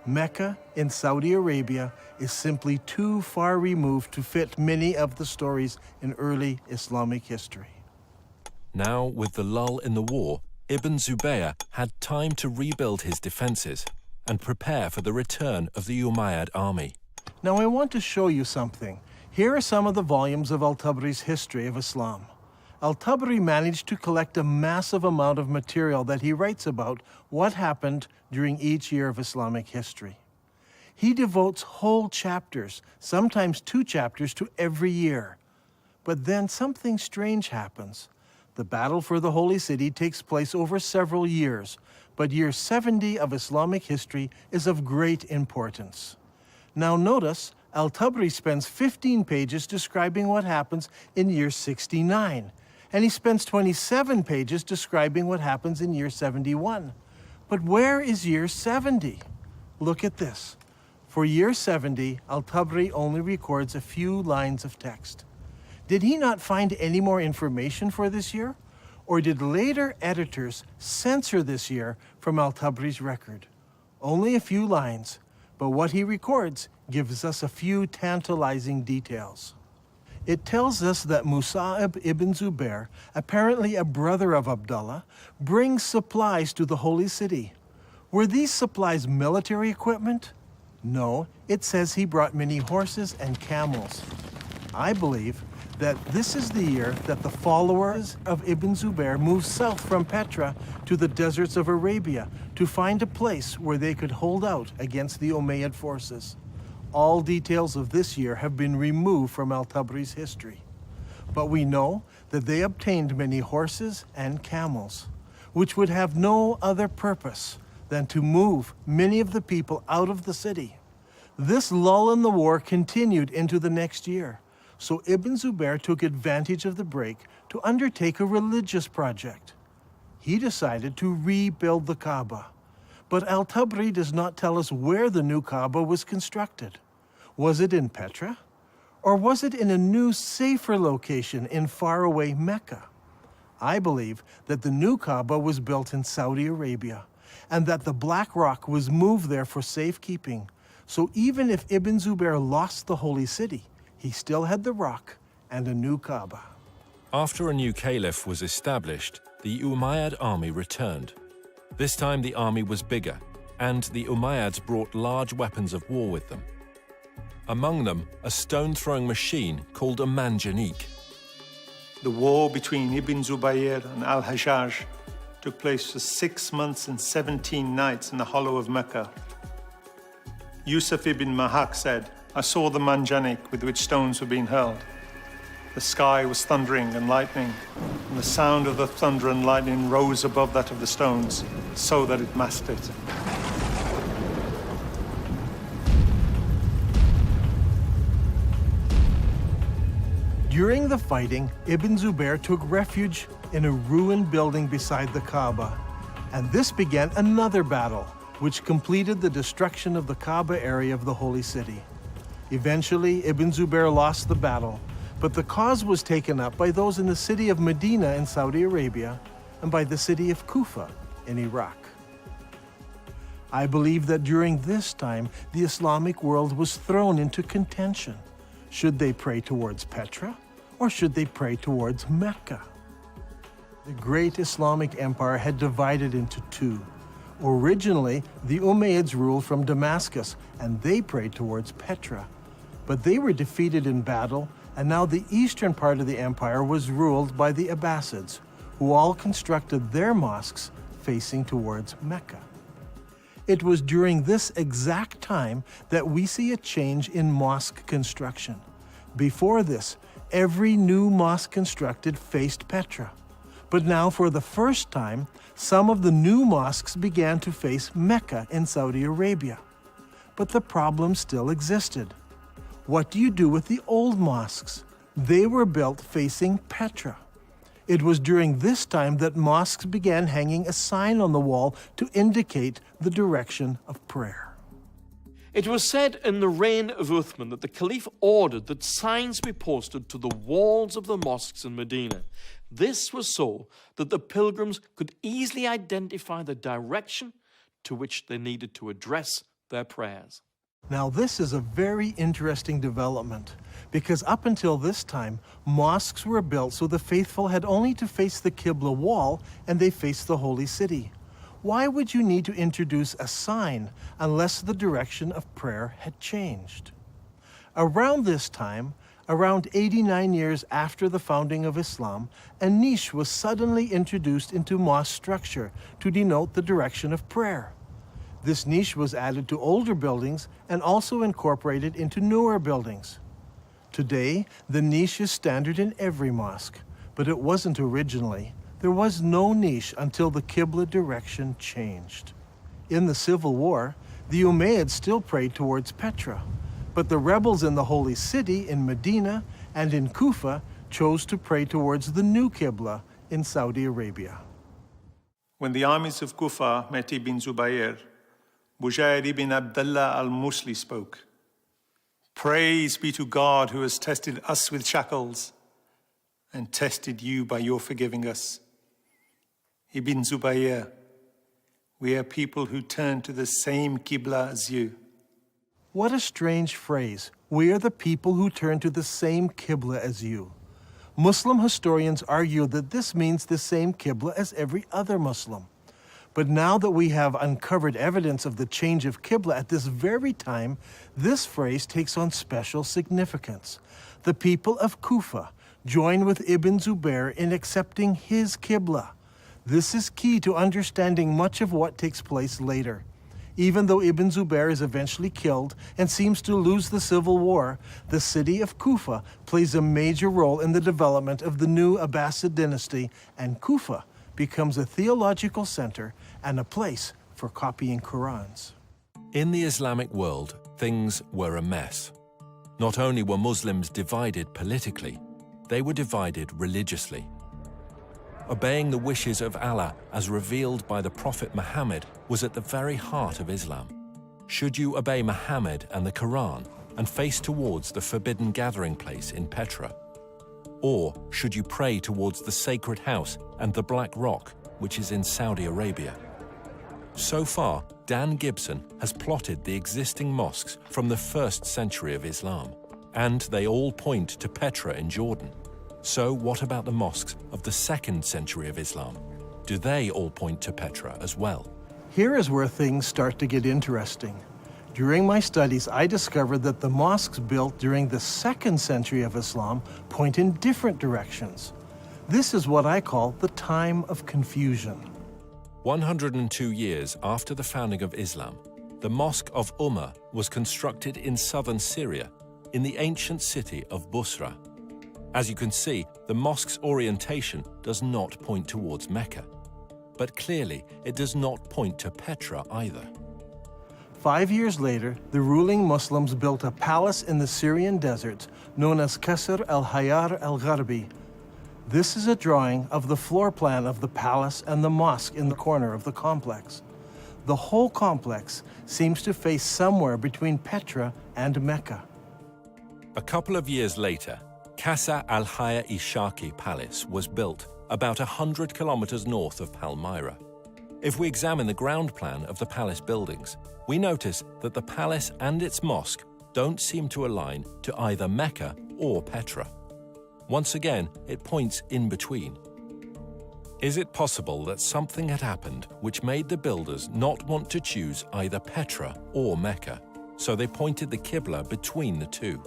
Mecca in Saudi Arabia is simply too far removed to fit many of the stories in early Islamic history. Now, with the lull in the war, Ibn Zubayr had time to rebuild his defenses and prepare for the return of the Umayyad army. Now I want to show you something. Here are some of the volumes of Al-Tabari's History of Islam. Al-Tabari managed to collect a massive amount of material that he writes about what happened during each year of Islamic history. He devotes whole chapters, sometimes 2 chapters, to every year. But then something strange happens. The battle for the Holy City takes place over several years, but year 70 of Islamic history is of great importance. Now notice, Al-Tabari spends 15 pages describing what happens in year 69, and he spends 27 pages describing what happens in year 71. But where is year 70? Look at this. For year 70, Al-Tabari only records a few lines of text. Did he not find any more information for this year? Or did later editors censor this year from Al-Tabari's record? Only a few lines, but what he records gives us a few tantalizing details. It tells us that Musa'ib ibn Zubair, apparently a brother of Abdullah, brings supplies to the Holy City. Were these supplies military equipment? No, it says he brought many horses and camels. I believe that this is the year that the followers of Ibn Zubair moved south from Petra to the deserts of Arabia to find a place where they could hold out against the Umayyad forces. All details of this year have been removed from Al-Tabari's history. But we know that they obtained many horses and camels, which would have no other purpose than to move many of the people out of the city. This lull in the war continued into the next year. So Ibn Zubair took advantage of the break to undertake a religious project. He decided to rebuild the Kaaba. But Al-Tabari does not tell us where the new Kaaba was constructed. Was it in Petra? Or was it in a new, safer location in faraway Mecca? I believe that the new Kaaba was built in Saudi Arabia, and that the black rock was moved there for safekeeping. So even if Ibn Zubair lost the holy city, he still had the rock and a new Kaaba. After a new caliph was established, the Umayyad army returned. This time the army was bigger, and the Umayyads brought large weapons of war with them. Among them, a stone-throwing machine called a manjanik. The war between Ibn Zubayr and Al-Hajjaj took place for 6 months and 17 nights in the hollow of Mecca. Yusuf ibn Mahak said, "I saw the manjanik with which stones were being hurled. The sky was thundering and lightning, and the sound of the thunder and lightning rose above that of the stones, so that it masked it." During the fighting, Ibn Zubair took refuge in a ruined building beside the Kaaba, and this began another battle, which completed the destruction of the Kaaba area of the Holy City. Eventually, Ibn Zubair lost the battle, but the cause was taken up by those in the city of Medina in Saudi Arabia and by the city of Kufa in Iraq. I believe that during this time, the Islamic world was thrown into contention. Should they pray towards Petra, or should they pray towards Mecca? The great Islamic empire had divided into two. Originally, the Umayyads ruled from Damascus, and they prayed towards Petra. But they were defeated in battle, and now the eastern part of the empire was ruled by the Abbasids, who all constructed their mosques facing towards Mecca. It was during this exact time that we see a change in mosque construction. Before this, every new mosque constructed faced Petra. But now, for the first time, some of the new mosques began to face Mecca in Saudi Arabia. But the problem still existed. What do you do with the old mosques? They were built facing Petra. It was during this time that mosques began hanging a sign on the wall to indicate the direction of prayer. It was said in the reign of Uthman that the Caliph ordered that signs be posted to the walls of the mosques in Medina. This was so that the pilgrims could easily identify the direction to which they needed to address their prayers. Now, this is a very interesting development, because up until this time, mosques were built so the faithful had only to face the Qibla wall and they faced the holy city. Why would you need to introduce a sign unless the direction of prayer had changed? Around this time, around 89 years after the founding of Islam, a niche was suddenly introduced into mosque structure to denote the direction of prayer. This niche was added to older buildings and also incorporated into newer buildings. Today, the niche is standard in every mosque, but it wasn't originally. There was no niche until the Qibla direction changed. In the Civil War, the Umayyads still prayed towards Petra, but the rebels in the Holy City in Medina and in Kufa chose to pray towards the new Qibla in Saudi Arabia. When the armies of Kufa met Ibn Zubayr, Bujair ibn Abdullah al-Musli spoke. Praise be to God who has tested us with shackles and tested you by your forgiving us. Ibn Zubayr, we are people who turn to the same Qibla as you. What a strange phrase. We are the people who turn to the same Qibla as you. Muslim historians argue that this means the same Qibla as every other Muslim. But now that we have uncovered evidence of the change of Qibla at this very time, this phrase takes on special significance. The people of Kufa join with Ibn Zubayr in accepting his Qibla. This is key to understanding much of what takes place later. Even though Ibn Zubayr is eventually killed and seems to lose the civil war, the city of Kufa plays a major role in the development of the new Abbasid dynasty, and Kufa becomes a theological center and a place for copying Qurans. In the Islamic world, things were a mess. Not only were Muslims divided politically, they were divided religiously. Obeying the wishes of Allah as revealed by the Prophet Muhammad was at the very heart of Islam. Should you obey Muhammad and the Quran and face towards the forbidden gathering place in Petra? Or should you pray towards the sacred house and the Black Rock, which is in Saudi Arabia? So far, Dan Gibson has plotted the existing mosques from the 1st century of Islam, and they all point to Petra in Jordan. So what about the mosques of the 2nd century of Islam? Do they all point to Petra as well? Here is where things start to get interesting. During my studies, I discovered that the mosques built during the 2nd century of Islam point in different directions. This is what I call the time of confusion. 102 years after the founding of Islam, the Mosque of Ummah was constructed in southern Syria, in the ancient city of Busra. As you can see, the mosque's orientation does not point towards Mecca. But clearly, it does not point to Petra either. 5 years later, the ruling Muslims built a palace in the Syrian deserts known as Qasr al-Hayar al-Gharbi. This is a drawing of the floor plan of the palace and the mosque in the corner of the complex. The whole complex seems to face somewhere between Petra and Mecca. A couple of years later, Qasr al-Hayar-i-Shaki Palace was built about 100 kilometers north of Palmyra. If we examine the ground plan of the palace buildings, we notice that the palace and its mosque don't seem to align to either Mecca or Petra. Once again, it points in between. Is it possible that something had happened which made the builders not want to choose either Petra or Mecca, so they pointed the Qibla between the two?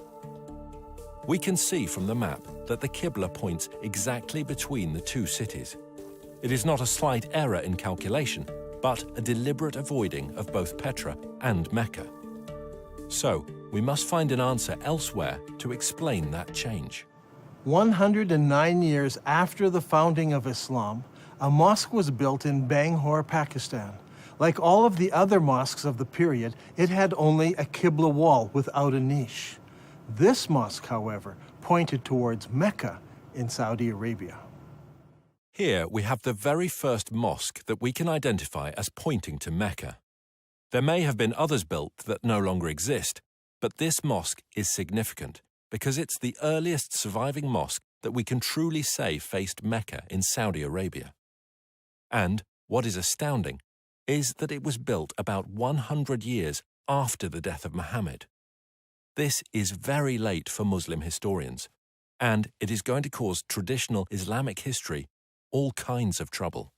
We can see from the map that the Qibla points exactly between the two cities. It is not a slight error in calculation, but a deliberate avoiding of both Petra and Mecca. So, we must find an answer elsewhere to explain that change. 109 years after the founding of Islam, a mosque was built in Bangalore, Pakistan. Like all of the other mosques of the period, it had only a Qibla wall without a niche. This mosque, however, pointed towards Mecca in Saudi Arabia. Here we have the very first mosque that we can identify as pointing to Mecca. There may have been others built that no longer exist, but this mosque is significant because it's the earliest surviving mosque that we can truly say faced Mecca in Saudi Arabia. And what is astounding is that it was built about 100 years after the death of Muhammad. This is very late for Muslim historians, and it is going to cause traditional Islamic history all kinds of trouble.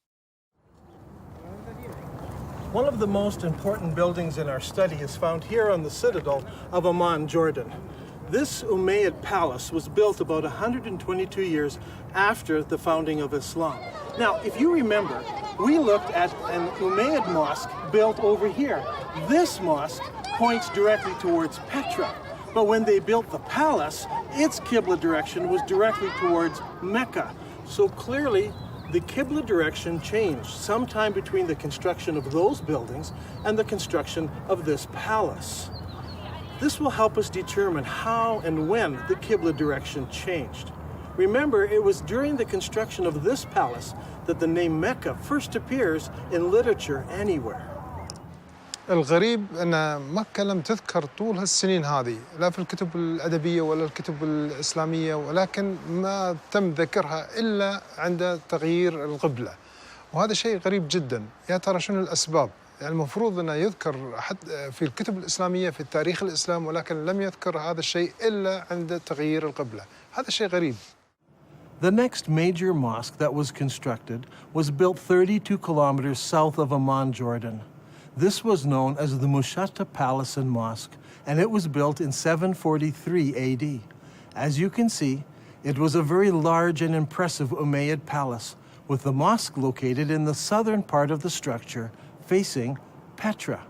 One of the most important buildings in our study is found here on the citadel of Amman, Jordan. This Umayyad palace was built about 122 years after the founding of Islam. Now, if you remember, we looked at an Umayyad mosque built over here. This mosque points directly towards Petra, but when they built the palace, its Qibla direction was directly towards Mecca. So clearly, the Qibla direction changed sometime between the construction of those buildings and the construction of this palace. This will help us determine how and when the Qibla direction changed. Remember, it was during the construction of this palace that the name Mecca first appears in literature anywhere. الغريب أن مكة لم تذكر طول هالسنين هذه لا في الكتب الأدبية ولا الكتب الإسلامية، ولكن ما تم ذكرها إلا عند تغيير القبلة، وهذا شيء غريب جدا. يا ترى شنو الأسباب؟ يعني المفروض أنه يذكر في الكتب الإسلامية في تاريخ الإسلام، ولكن لم يذكر هذا الشيء إلا عند تغيير القبلة. هذا شيء غريب. The next major mosque that was constructed was built 32 kilometers south of Amman, Jordan. This was known as the Mushatta Palace and Mosque, and it was built in 743 AD. As you can see, it was a very large and impressive Umayyad palace, with the mosque located in the southern part of the structure, facing Petra.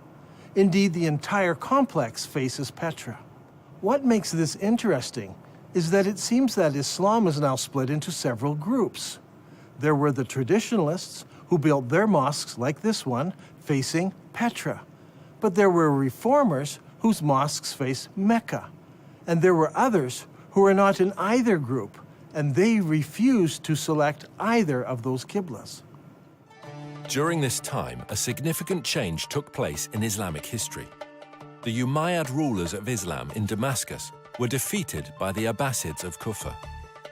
Indeed, the entire complex faces Petra. What makes this interesting is that it seems that Islam is now split into several groups. There were the traditionalists, who built their mosques like this one, facing Petra. But there were reformers whose mosques face Mecca. And there were others who were not in either group, and they refused to select either of those qiblas. During this time, a significant change took place in Islamic history. The Umayyad rulers of Islam in Damascus were defeated by the Abbasids of Kufa.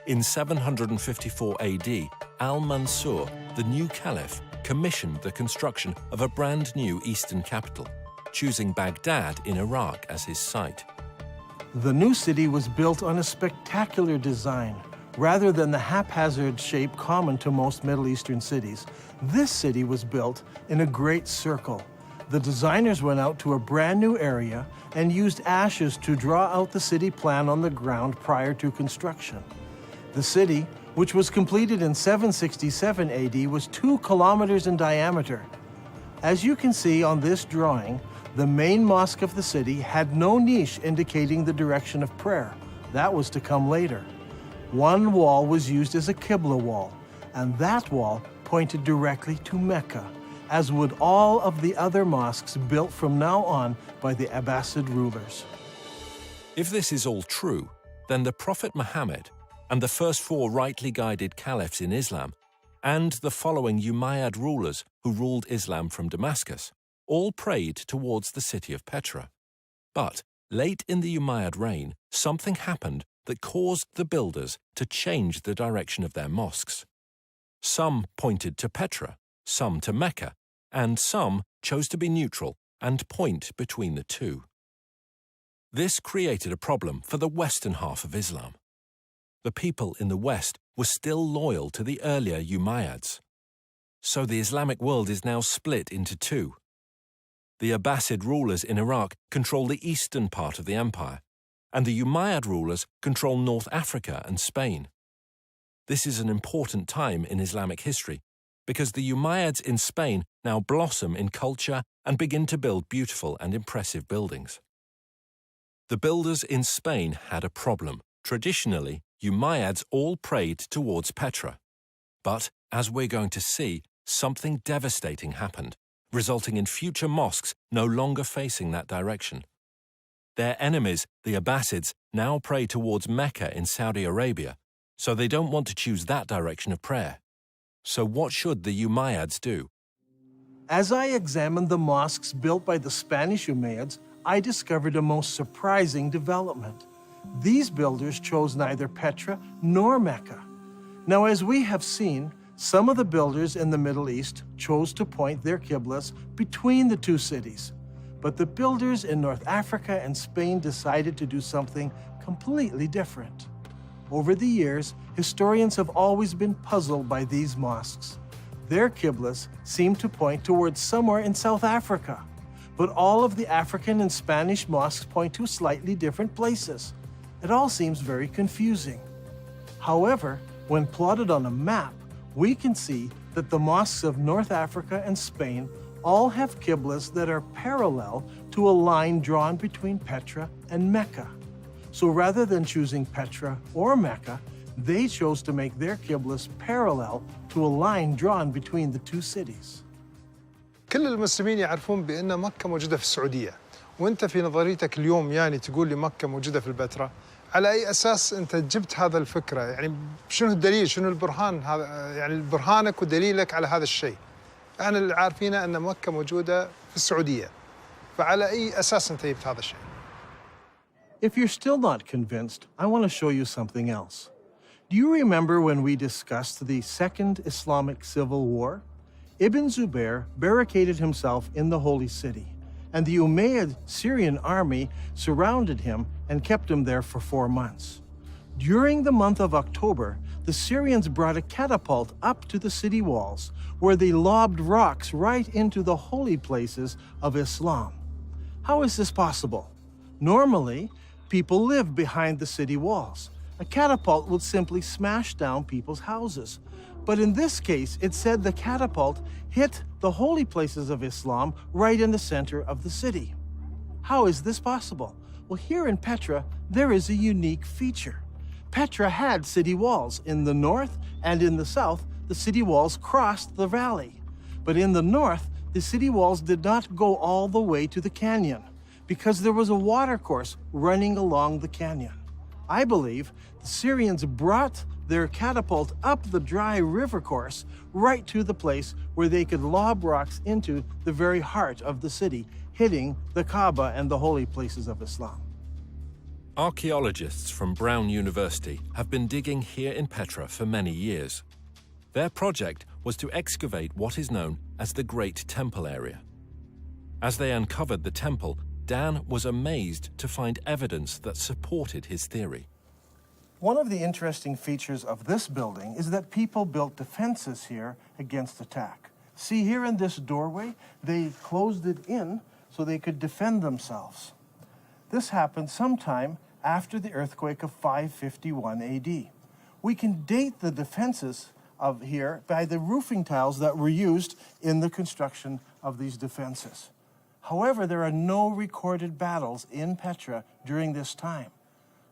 In 754 AD, Al-Mansur, the new caliph, commissioned the construction of a brand new eastern capital, choosing Baghdad in Iraq as his site. The new city was built on a spectacular design. Rather than the haphazard shape common to most Middle Eastern cities, this city was built in a great circle. The designers went out to a brand new area and used ashes to draw out the city plan on the ground prior to construction. The city, which was completed in 767 AD, was 2 kilometers in diameter. As you can see on this drawing, the main mosque of the city had no niche indicating the direction of prayer. That was to come later. One wall was used as a Qibla wall, and that wall pointed directly to Mecca, as would all of the other mosques built from now on by the Abbasid rulers. If this is all true, then the Prophet Muhammad and the first 4 rightly guided caliphs in Islam, and the following Umayyad rulers who ruled Islam from Damascus, all prayed towards the city of Petra. But late in the Umayyad reign, something happened that caused the builders to change the direction of their mosques. Some pointed to Petra, some to Mecca, and some chose to be neutral and point between the two. This created a problem for the western half of Islam. The people in the West were still loyal to the earlier Umayyads, So the Islamic world is now split into two. The Abbasid rulers in Iraq control the eastern part of the empire, and the Umayyad rulers control North Africa and Spain. This is an important time in Islamic history, because the Umayyads in Spain now blossom in culture and begin to build beautiful and impressive buildings. The builders in Spain had a problem. Traditionally, Umayyads all prayed towards Petra. But, as we're going to see, something devastating happened, resulting in future mosques no longer facing that direction. Their enemies, the Abbasids, now pray towards Mecca in Saudi Arabia, so they don't want to choose that direction of prayer. So what should the Umayyads do? As I examined the mosques built by the Spanish Umayyads, I discovered a most surprising development. These builders chose neither Petra nor Mecca. Now, as we have seen, some of the builders in the Middle East chose to point their qiblas between the two cities. But the builders in North Africa and Spain decided to do something completely different. Over the years, historians have always been puzzled by these mosques. Their qiblas seem to point towards somewhere in South Africa, but all of the African and Spanish mosques point to slightly different places. It all seems very confusing. However, when plotted on a map, we can see that the mosques of North Africa and Spain all have qiblas that are parallel to a line drawn between Petra and Mecca. So rather than choosing Petra or Mecca, they chose to make their qiblas parallel to a line drawn between the two cities. كل المسلمين يعرفون بأن مكة موجودة في السعودية، وأنت في نظريتك اليوم يعني تقول لي مكة موجودة في البتراء، على أي أساس أنت جبت هذا الفكرة؟ يعني شنو الدليل؟ شنو البرهان هذا؟ يعني برهانك ودليلك على هذا الشيء؟ احنا اللي عارفينه أن مكة موجودة في السعودية، فعلى أي أساس أنت جبت هذا الشيء؟ If you're still not convinced, I want to show you something else. Do you remember when we discussed the Second Islamic Civil War? Ibn Zubair barricaded himself in the Holy City, and the Umayyad Syrian army surrounded him and kept him there for 4 months. During the month of October, the Syrians brought a catapult up to the city walls, where they lobbed rocks right into the holy places of Islam. How is this possible? Normally, people live behind the city walls. A catapult would simply smash down people's houses. But in this case, it said the catapult hit the holy places of Islam right in the center of the city. How is this possible? Well, here in Petra, there is a unique feature. Petra had city walls. In the north and in the south, the city walls crossed the valley. But in the north, the city walls did not go all the way to the canyon because there was a watercourse running along the canyon. I believe the Syrians brought their catapult up the dry river course right to the place where they could lob rocks into the very heart of the city, hitting the Kaaba and the holy places of Islam. Archaeologists from Brown University have been digging here in Petra for many years. Their project was to excavate what is known as the Great Temple area. As they uncovered the temple, Dan was amazed to find evidence that supported his theory. One of the interesting features of this building is that people built defenses here against attack. See, here in this doorway, they closed it in so they could defend themselves. This happened sometime after the earthquake of 551 AD. We can date the defenses of here by the roofing tiles that were used in the construction of these defenses. However, there are no recorded battles in Petra during this time.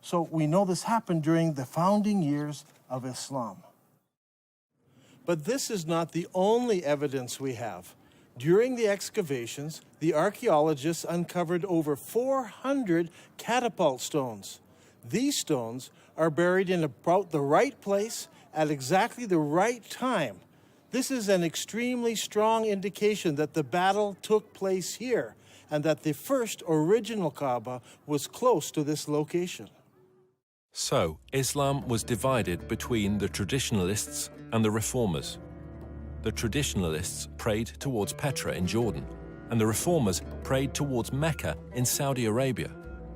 So we know this happened during the founding years of Islam. But this is not the only evidence we have. During the excavations, the archaeologists uncovered over 400 catapult stones. These stones are buried in about the right place at exactly the right time. This is an extremely strong indication that the battle took place here and that the first original Kaaba was close to this location. So, Islam was divided between the traditionalists and the reformers. The traditionalists prayed towards Petra in Jordan, and the reformers prayed towards Mecca in Saudi Arabia,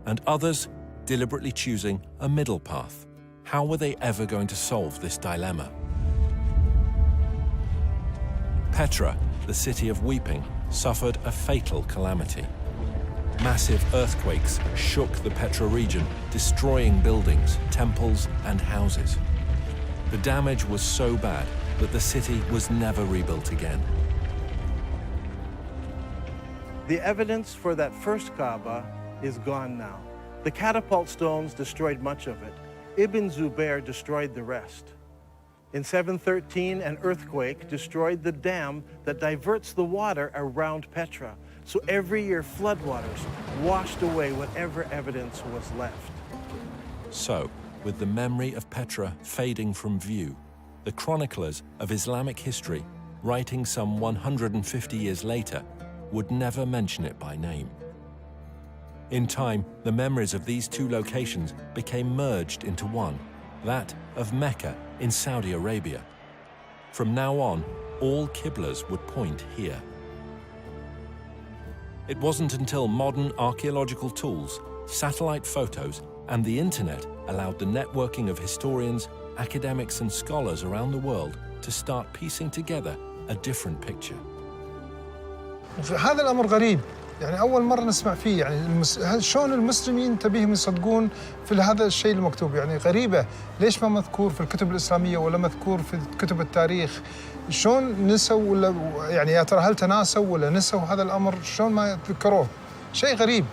and others deliberately choosing a middle path. How were they ever going to solve this dilemma? Petra, the city of weeping, suffered a fatal calamity. Massive earthquakes shook the Petra region, destroying buildings, temples, and houses. The damage was so bad that the city was never rebuilt again. The evidence for that first Kaaba is gone now. The catapult stones destroyed much of it. Ibn Zubair destroyed the rest. In 713, an earthquake destroyed the dam that diverts the water around Petra. So every year, floodwaters washed away whatever evidence was left. So, with the memory of Petra fading from view, the chroniclers of Islamic history, writing some 150 years later, would never mention it by name. In time, the memories of these two locations became merged into one, that of Mecca in Saudi Arabia. From now on, all Qiblas would point here. It wasn't until modern archaeological tools, satellite photos, and the internet allowed the networking of historians, academics, and scholars around the world to start piecing together a different picture. هذا الأمر غريب، يعني أول مرة نسمع فيه، يعني شلون المسلمين تبيهم يصدقون في هذا الشيء المكتوب، يعني غريبة، ليش ما مذكور في الكتب الإسلامية ولا مذكور في كتب التاريخ؟ شلون نسوا ولا يعني يا ترى هل تناسوا ولا نسوا هذا الأمر؟ شلون ما يتذكروه؟ شيء غريب.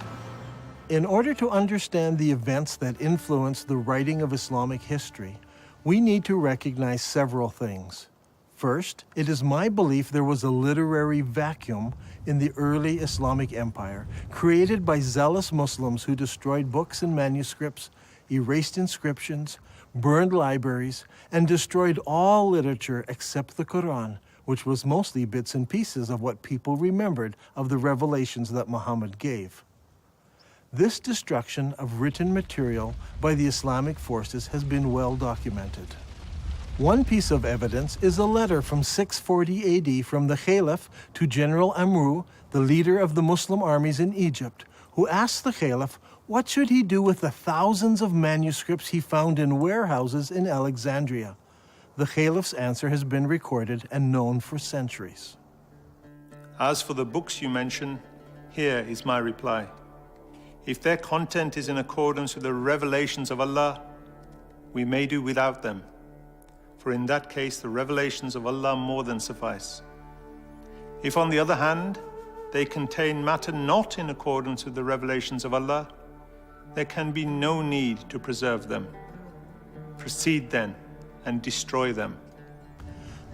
In order to understand the events that influenced the writing of Islamic history, we need to recognize several things. First, it is my belief there was a literary vacuum in the early Islamic empire, created by zealous Muslims who destroyed books and manuscripts, erased inscriptions, burned libraries, and destroyed all literature except the Quran, which was mostly bits and pieces of what people remembered of the revelations that Muhammad gave. This destruction of written material by the Islamic forces has been well documented. One piece of evidence is a letter from 640 AD from the Caliph to General Amru, the leader of the Muslim armies in Egypt, who asked the Caliph what should he do with the thousands of manuscripts he found in warehouses in Alexandria. The Caliph's answer has been recorded and known for centuries. As for the books you mention, here is my reply. If their content is in accordance with the revelations of Allah, we may do without them. For in that case, the revelations of Allah more than suffice. If, on the other hand, they contain matter not in accordance with the revelations of Allah, there can be no need to preserve them. Proceed then and destroy them.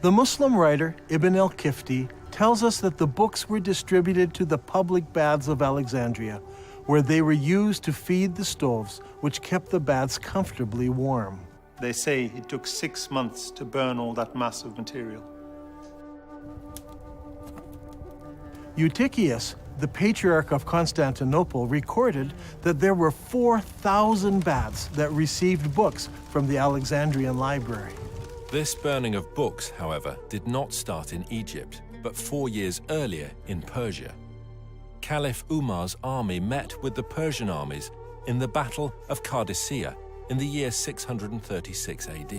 The Muslim writer Ibn al-Kifti tells us that the books were distributed to the public baths of Alexandria, where they were used to feed the stoves, which kept the baths comfortably warm. They say it took 6 months to burn all that mass of material. Eutychius, the Patriarch of Constantinople, recorded that there were 4,000 baths that received books from the Alexandrian library. This burning of books, however, did not start in Egypt, but 4 years earlier in Persia. Caliph Umar's army met with the Persian armies in the Battle of Qadisiyah in the year 636 AD.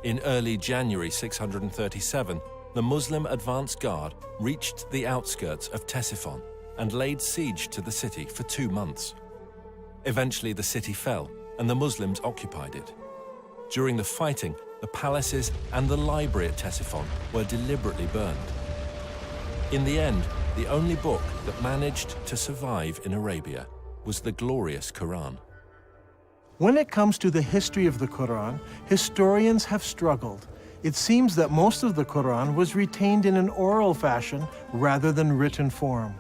In early January 637, the Muslim advance guard reached the outskirts of Ctesiphon and laid siege to the city for 2 months. Eventually, the city fell and the Muslims occupied it. During the fighting, the palaces and the library at Ctesiphon were deliberately burned. In the end, the only book that managed to survive in Arabia was the glorious Quran. When it comes to the history of the Quran, historians have struggled. It seems that most of the Quran was retained in an oral fashion rather than written form.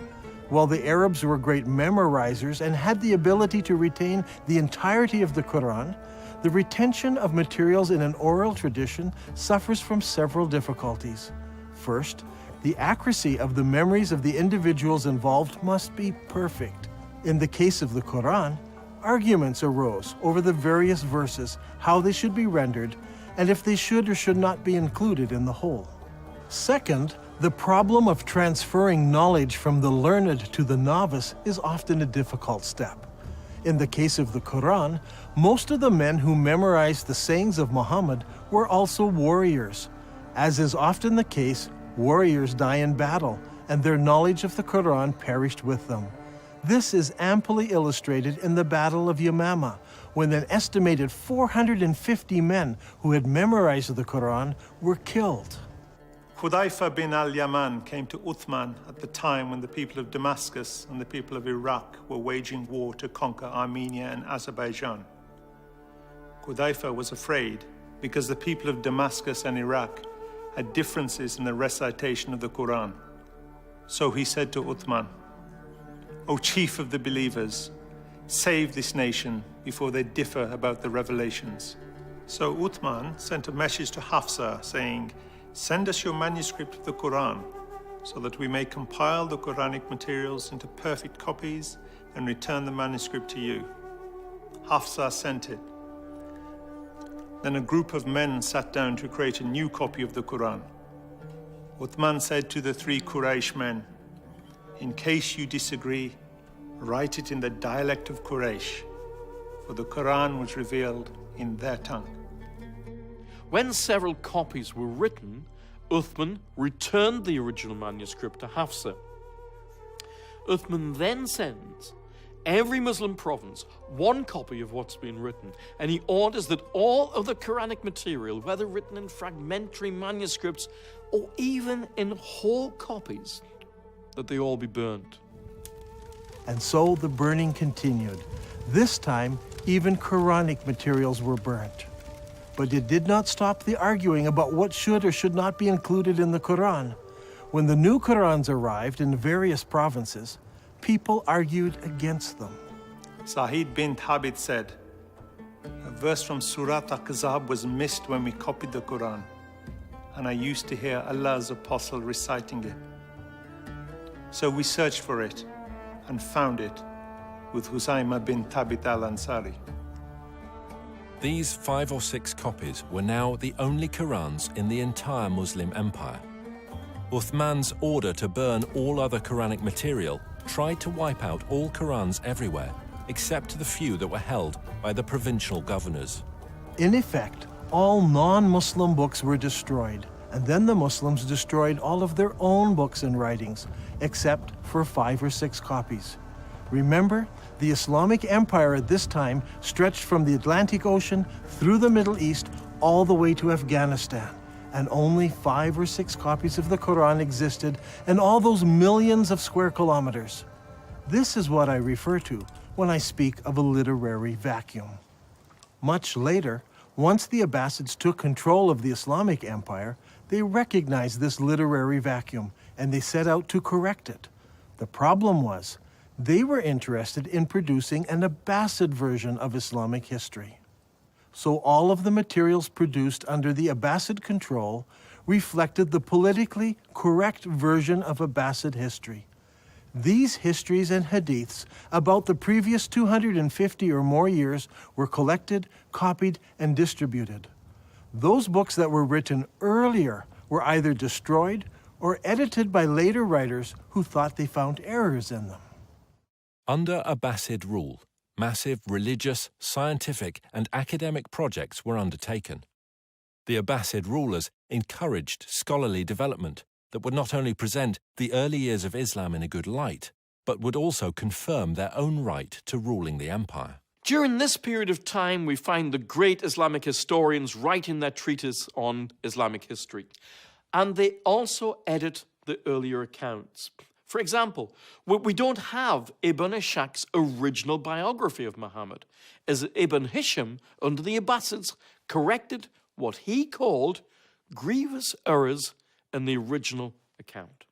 While the Arabs were great memorizers and had the ability to retain the entirety of the Quran, the retention of materials in an oral tradition suffers from several difficulties. First, the accuracy of the memories of the individuals involved must be perfect. In the case of the Quran, arguments arose over the various verses, how they should be rendered, and if they should or should not be included in the whole. Second, the problem of transferring knowledge from the learned to the novice is often a difficult step. In the case of the Quran, most of the men who memorized the sayings of Muhammad were also warriors. As is often the case, Warriors die in battle, and their knowledge of the Quran perished with them. This is amply illustrated in the Battle of Yamama, when an estimated 450 men who had memorized the Quran were killed. Hudayfa bin al-Yaman came to Uthman at the time when the people of Damascus and the people of Iraq were waging war to conquer Armenia and Azerbaijan. Hudayfa was afraid because the people of Damascus and Iraq had differences in the recitation of the Quran. So he said to Uthman, "O chief of the believers, save this nation before they differ about the revelations." So Uthman sent a message to Hafsa saying, "Send us your manuscript of the Quran so that we may compile the Quranic materials into perfect copies and return the manuscript to you." Hafsa sent it. Then a group of men sat down to create a new copy of the Quran. Uthman said to the 3 Quraysh men, "In case you disagree, write it in the dialect of Quraysh, for the Quran was revealed in their tongue." When several copies were written, Uthman returned the original manuscript to Hafsa. Uthman then sends every Muslim province one copy of what's been written, and he orders that all of the Quranic material, whether written in fragmentary manuscripts or even in whole copies, that they all be burned. And so the burning continued. This time, even Quranic materials were burnt. But it did not stop the arguing about what should or should not be included in the Quran. When the new Qurans arrived in various provinces, people argued against them. Sa'id bin Thabit said, "A verse from Surah Al-Ahzab was missed when we copied the Quran, and I used to hear Allah's apostle reciting it. So we searched for it and found it with Husayma bin Thabit al-Ansari." These 5 or 6 copies were now the only Qurans in the entire Muslim empire. Uthman's order to burn all other Quranic material tried to wipe out all Qurans everywhere, except the few that were held by the provincial governors. In effect, all non-Muslim books were destroyed, and then the Muslims destroyed all of their own books and writings, except for 5 or 6 copies. Remember, the Islamic Empire at this time stretched from the Atlantic Ocean through the Middle East all the way to Afghanistan, and only 5 or 6 copies of the Quran existed in all those millions of square kilometers. This is what I refer to when I speak of a literary vacuum. Much later, once the Abbasids took control of the Islamic Empire, they recognized this literary vacuum and they set out to correct it. The problem was, they were interested in producing an Abbasid version of Islamic history. So all of the materials produced under the Abbasid control reflected the politically correct version of Abbasid history. These histories and hadiths about the previous 250 or more years were collected, copied, and distributed. Those books that were written earlier were either destroyed or edited by later writers who thought they found errors in them. Under Abbasid rule, massive religious, scientific, and academic projects were undertaken. The Abbasid rulers encouraged scholarly development that would not only present the early years of Islam in a good light, but would also confirm their own right to ruling the empire. During this period of time, we find the great Islamic historians writing their treatise on Islamic history, and they also edit the earlier accounts. For example, we don't have Ibn Ishaq's original biography of Muhammad, as Ibn Hisham, under the Abbasids, corrected what he called grievous errors in the original account.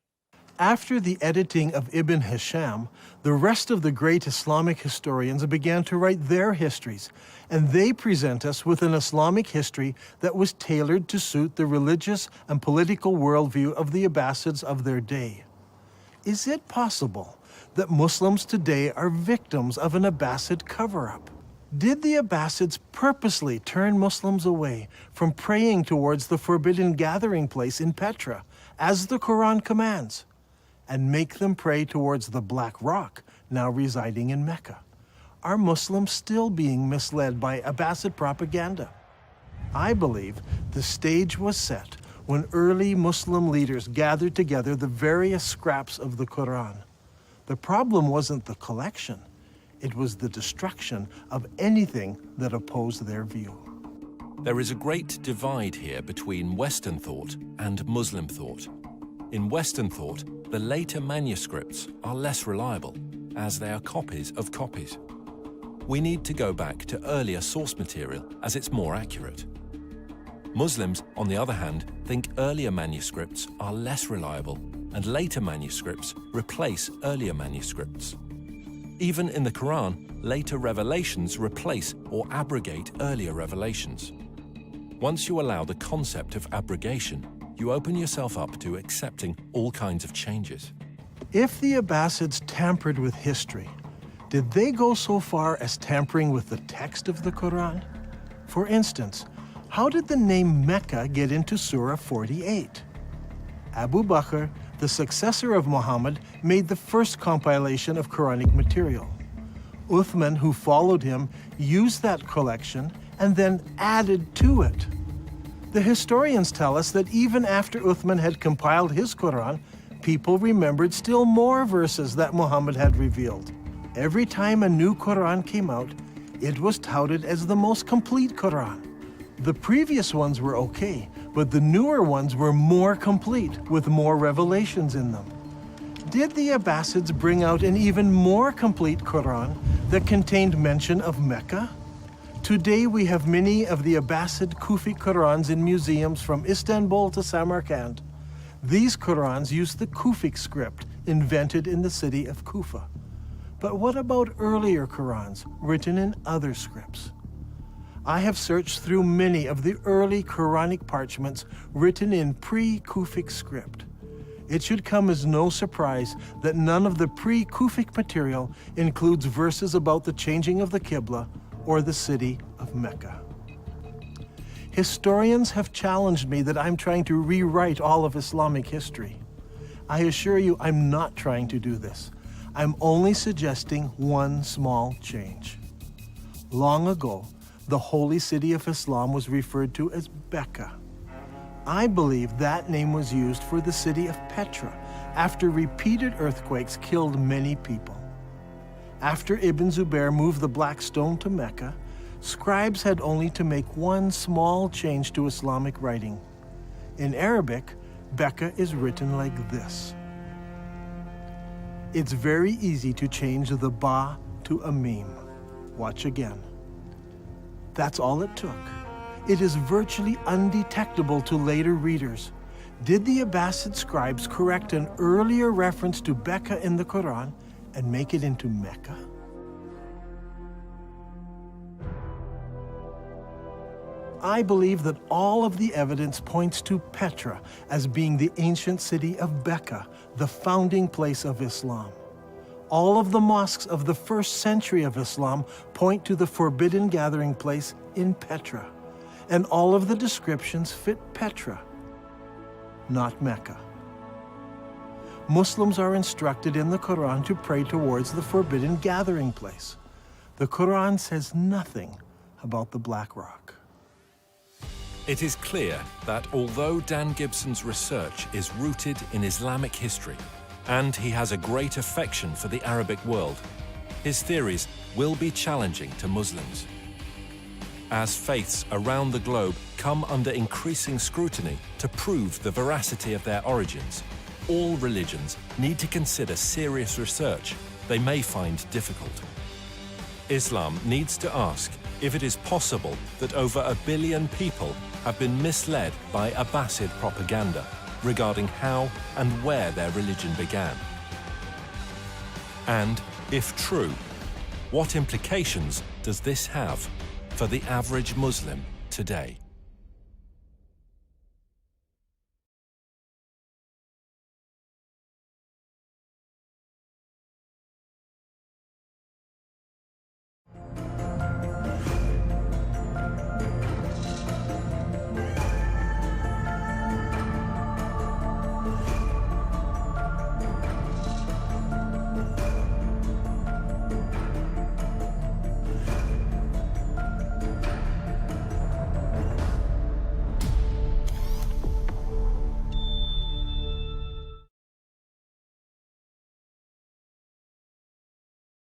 After the editing of Ibn Hisham, the rest of the great Islamic historians began to write their histories, and they present us with an Islamic history that was tailored to suit the religious and political worldview of the Abbasids of their day. Is it possible that Muslims today are victims of an Abbasid cover-up? Did the Abbasids purposely turn Muslims away from praying towards the forbidden gathering place in Petra, as the Quran commands, and make them pray towards the Black Rock, now residing in Mecca? Are Muslims still being misled by Abbasid propaganda? I believe the stage was set when early Muslim leaders gathered together the various scraps of the Quran. The problem wasn't the collection, it was the destruction of anything that opposed their view. There is a great divide here between Western thought and Muslim thought. In Western thought, the later manuscripts are less reliable, as they are copies of copies. We need to go back to earlier source material, as it's more accurate. Muslims, on the other hand, think earlier manuscripts are less reliable, and later manuscripts replace earlier manuscripts. Even in the Quran, later revelations replace or abrogate earlier revelations. Once you allow the concept of abrogation, you open yourself up to accepting all kinds of changes. If the Abbasids tampered with history, did they go so far as tampering with the text of the Quran? For instance, how did the name Mecca get into Surah 48? Abu Bakr, the successor of Muhammad, made the first compilation of Quranic material. Uthman, who followed him, used that collection and then added to it. The historians tell us that even after Uthman had compiled his Quran, people remembered still more verses that Muhammad had revealed. Every time a new Quran came out, it was touted as the most complete Quran. The previous ones were okay, but the newer ones were more complete, with more revelations in them. Did the Abbasids bring out an even more complete Quran that contained mention of Mecca? Today we have many of the Abbasid Kufi Qurans in museums from Istanbul to Samarkand. These Qurans use the Kufic script invented in the city of Kufa. But what about earlier Qurans written in other scripts? I have searched through many of the early Quranic parchments written in pre-Kufic script. It should come as no surprise that none of the pre-Kufic material includes verses about the changing of the Qibla or the city of Mecca. Historians have challenged me that I'm trying to rewrite all of Islamic history. I assure you I'm not trying to do this. I'm only suggesting one small change. Long ago, the holy city of Islam was referred to as Becca. I believe that name was used for the city of Petra after repeated earthquakes killed many people. After Ibn Zubair moved the black stone to Mecca, scribes had only to make one small change to Islamic writing. In Arabic, Becca is written like this. It's very easy to change the ba to a mim. Watch again. That's all it took. It is virtually undetectable to later readers. Did the Abbasid scribes correct an earlier reference to Becca in the Quran and make it into Mecca? I believe that all of the evidence points to Petra as being the ancient city of Becca, the founding place of Islam. All of the mosques of the first century of Islam point to the forbidden gathering place in Petra, and all of the descriptions fit Petra, not Mecca. Muslims are instructed in the Quran to pray towards the forbidden gathering place. The Quran says nothing about the Black Rock. It is clear that although Dan Gibson's research is rooted in Islamic history, and he has a great affection for the Arabic world, his theories will be challenging to Muslims. As faiths around the globe come under increasing scrutiny to prove the veracity of their origins, all religions need to consider serious research they may find difficult. Islam needs to ask if it is possible that over 1 billion people have been misled by Abbasid propaganda regarding how and where their religion began. And, if true, what implications does this have for the average Muslim today?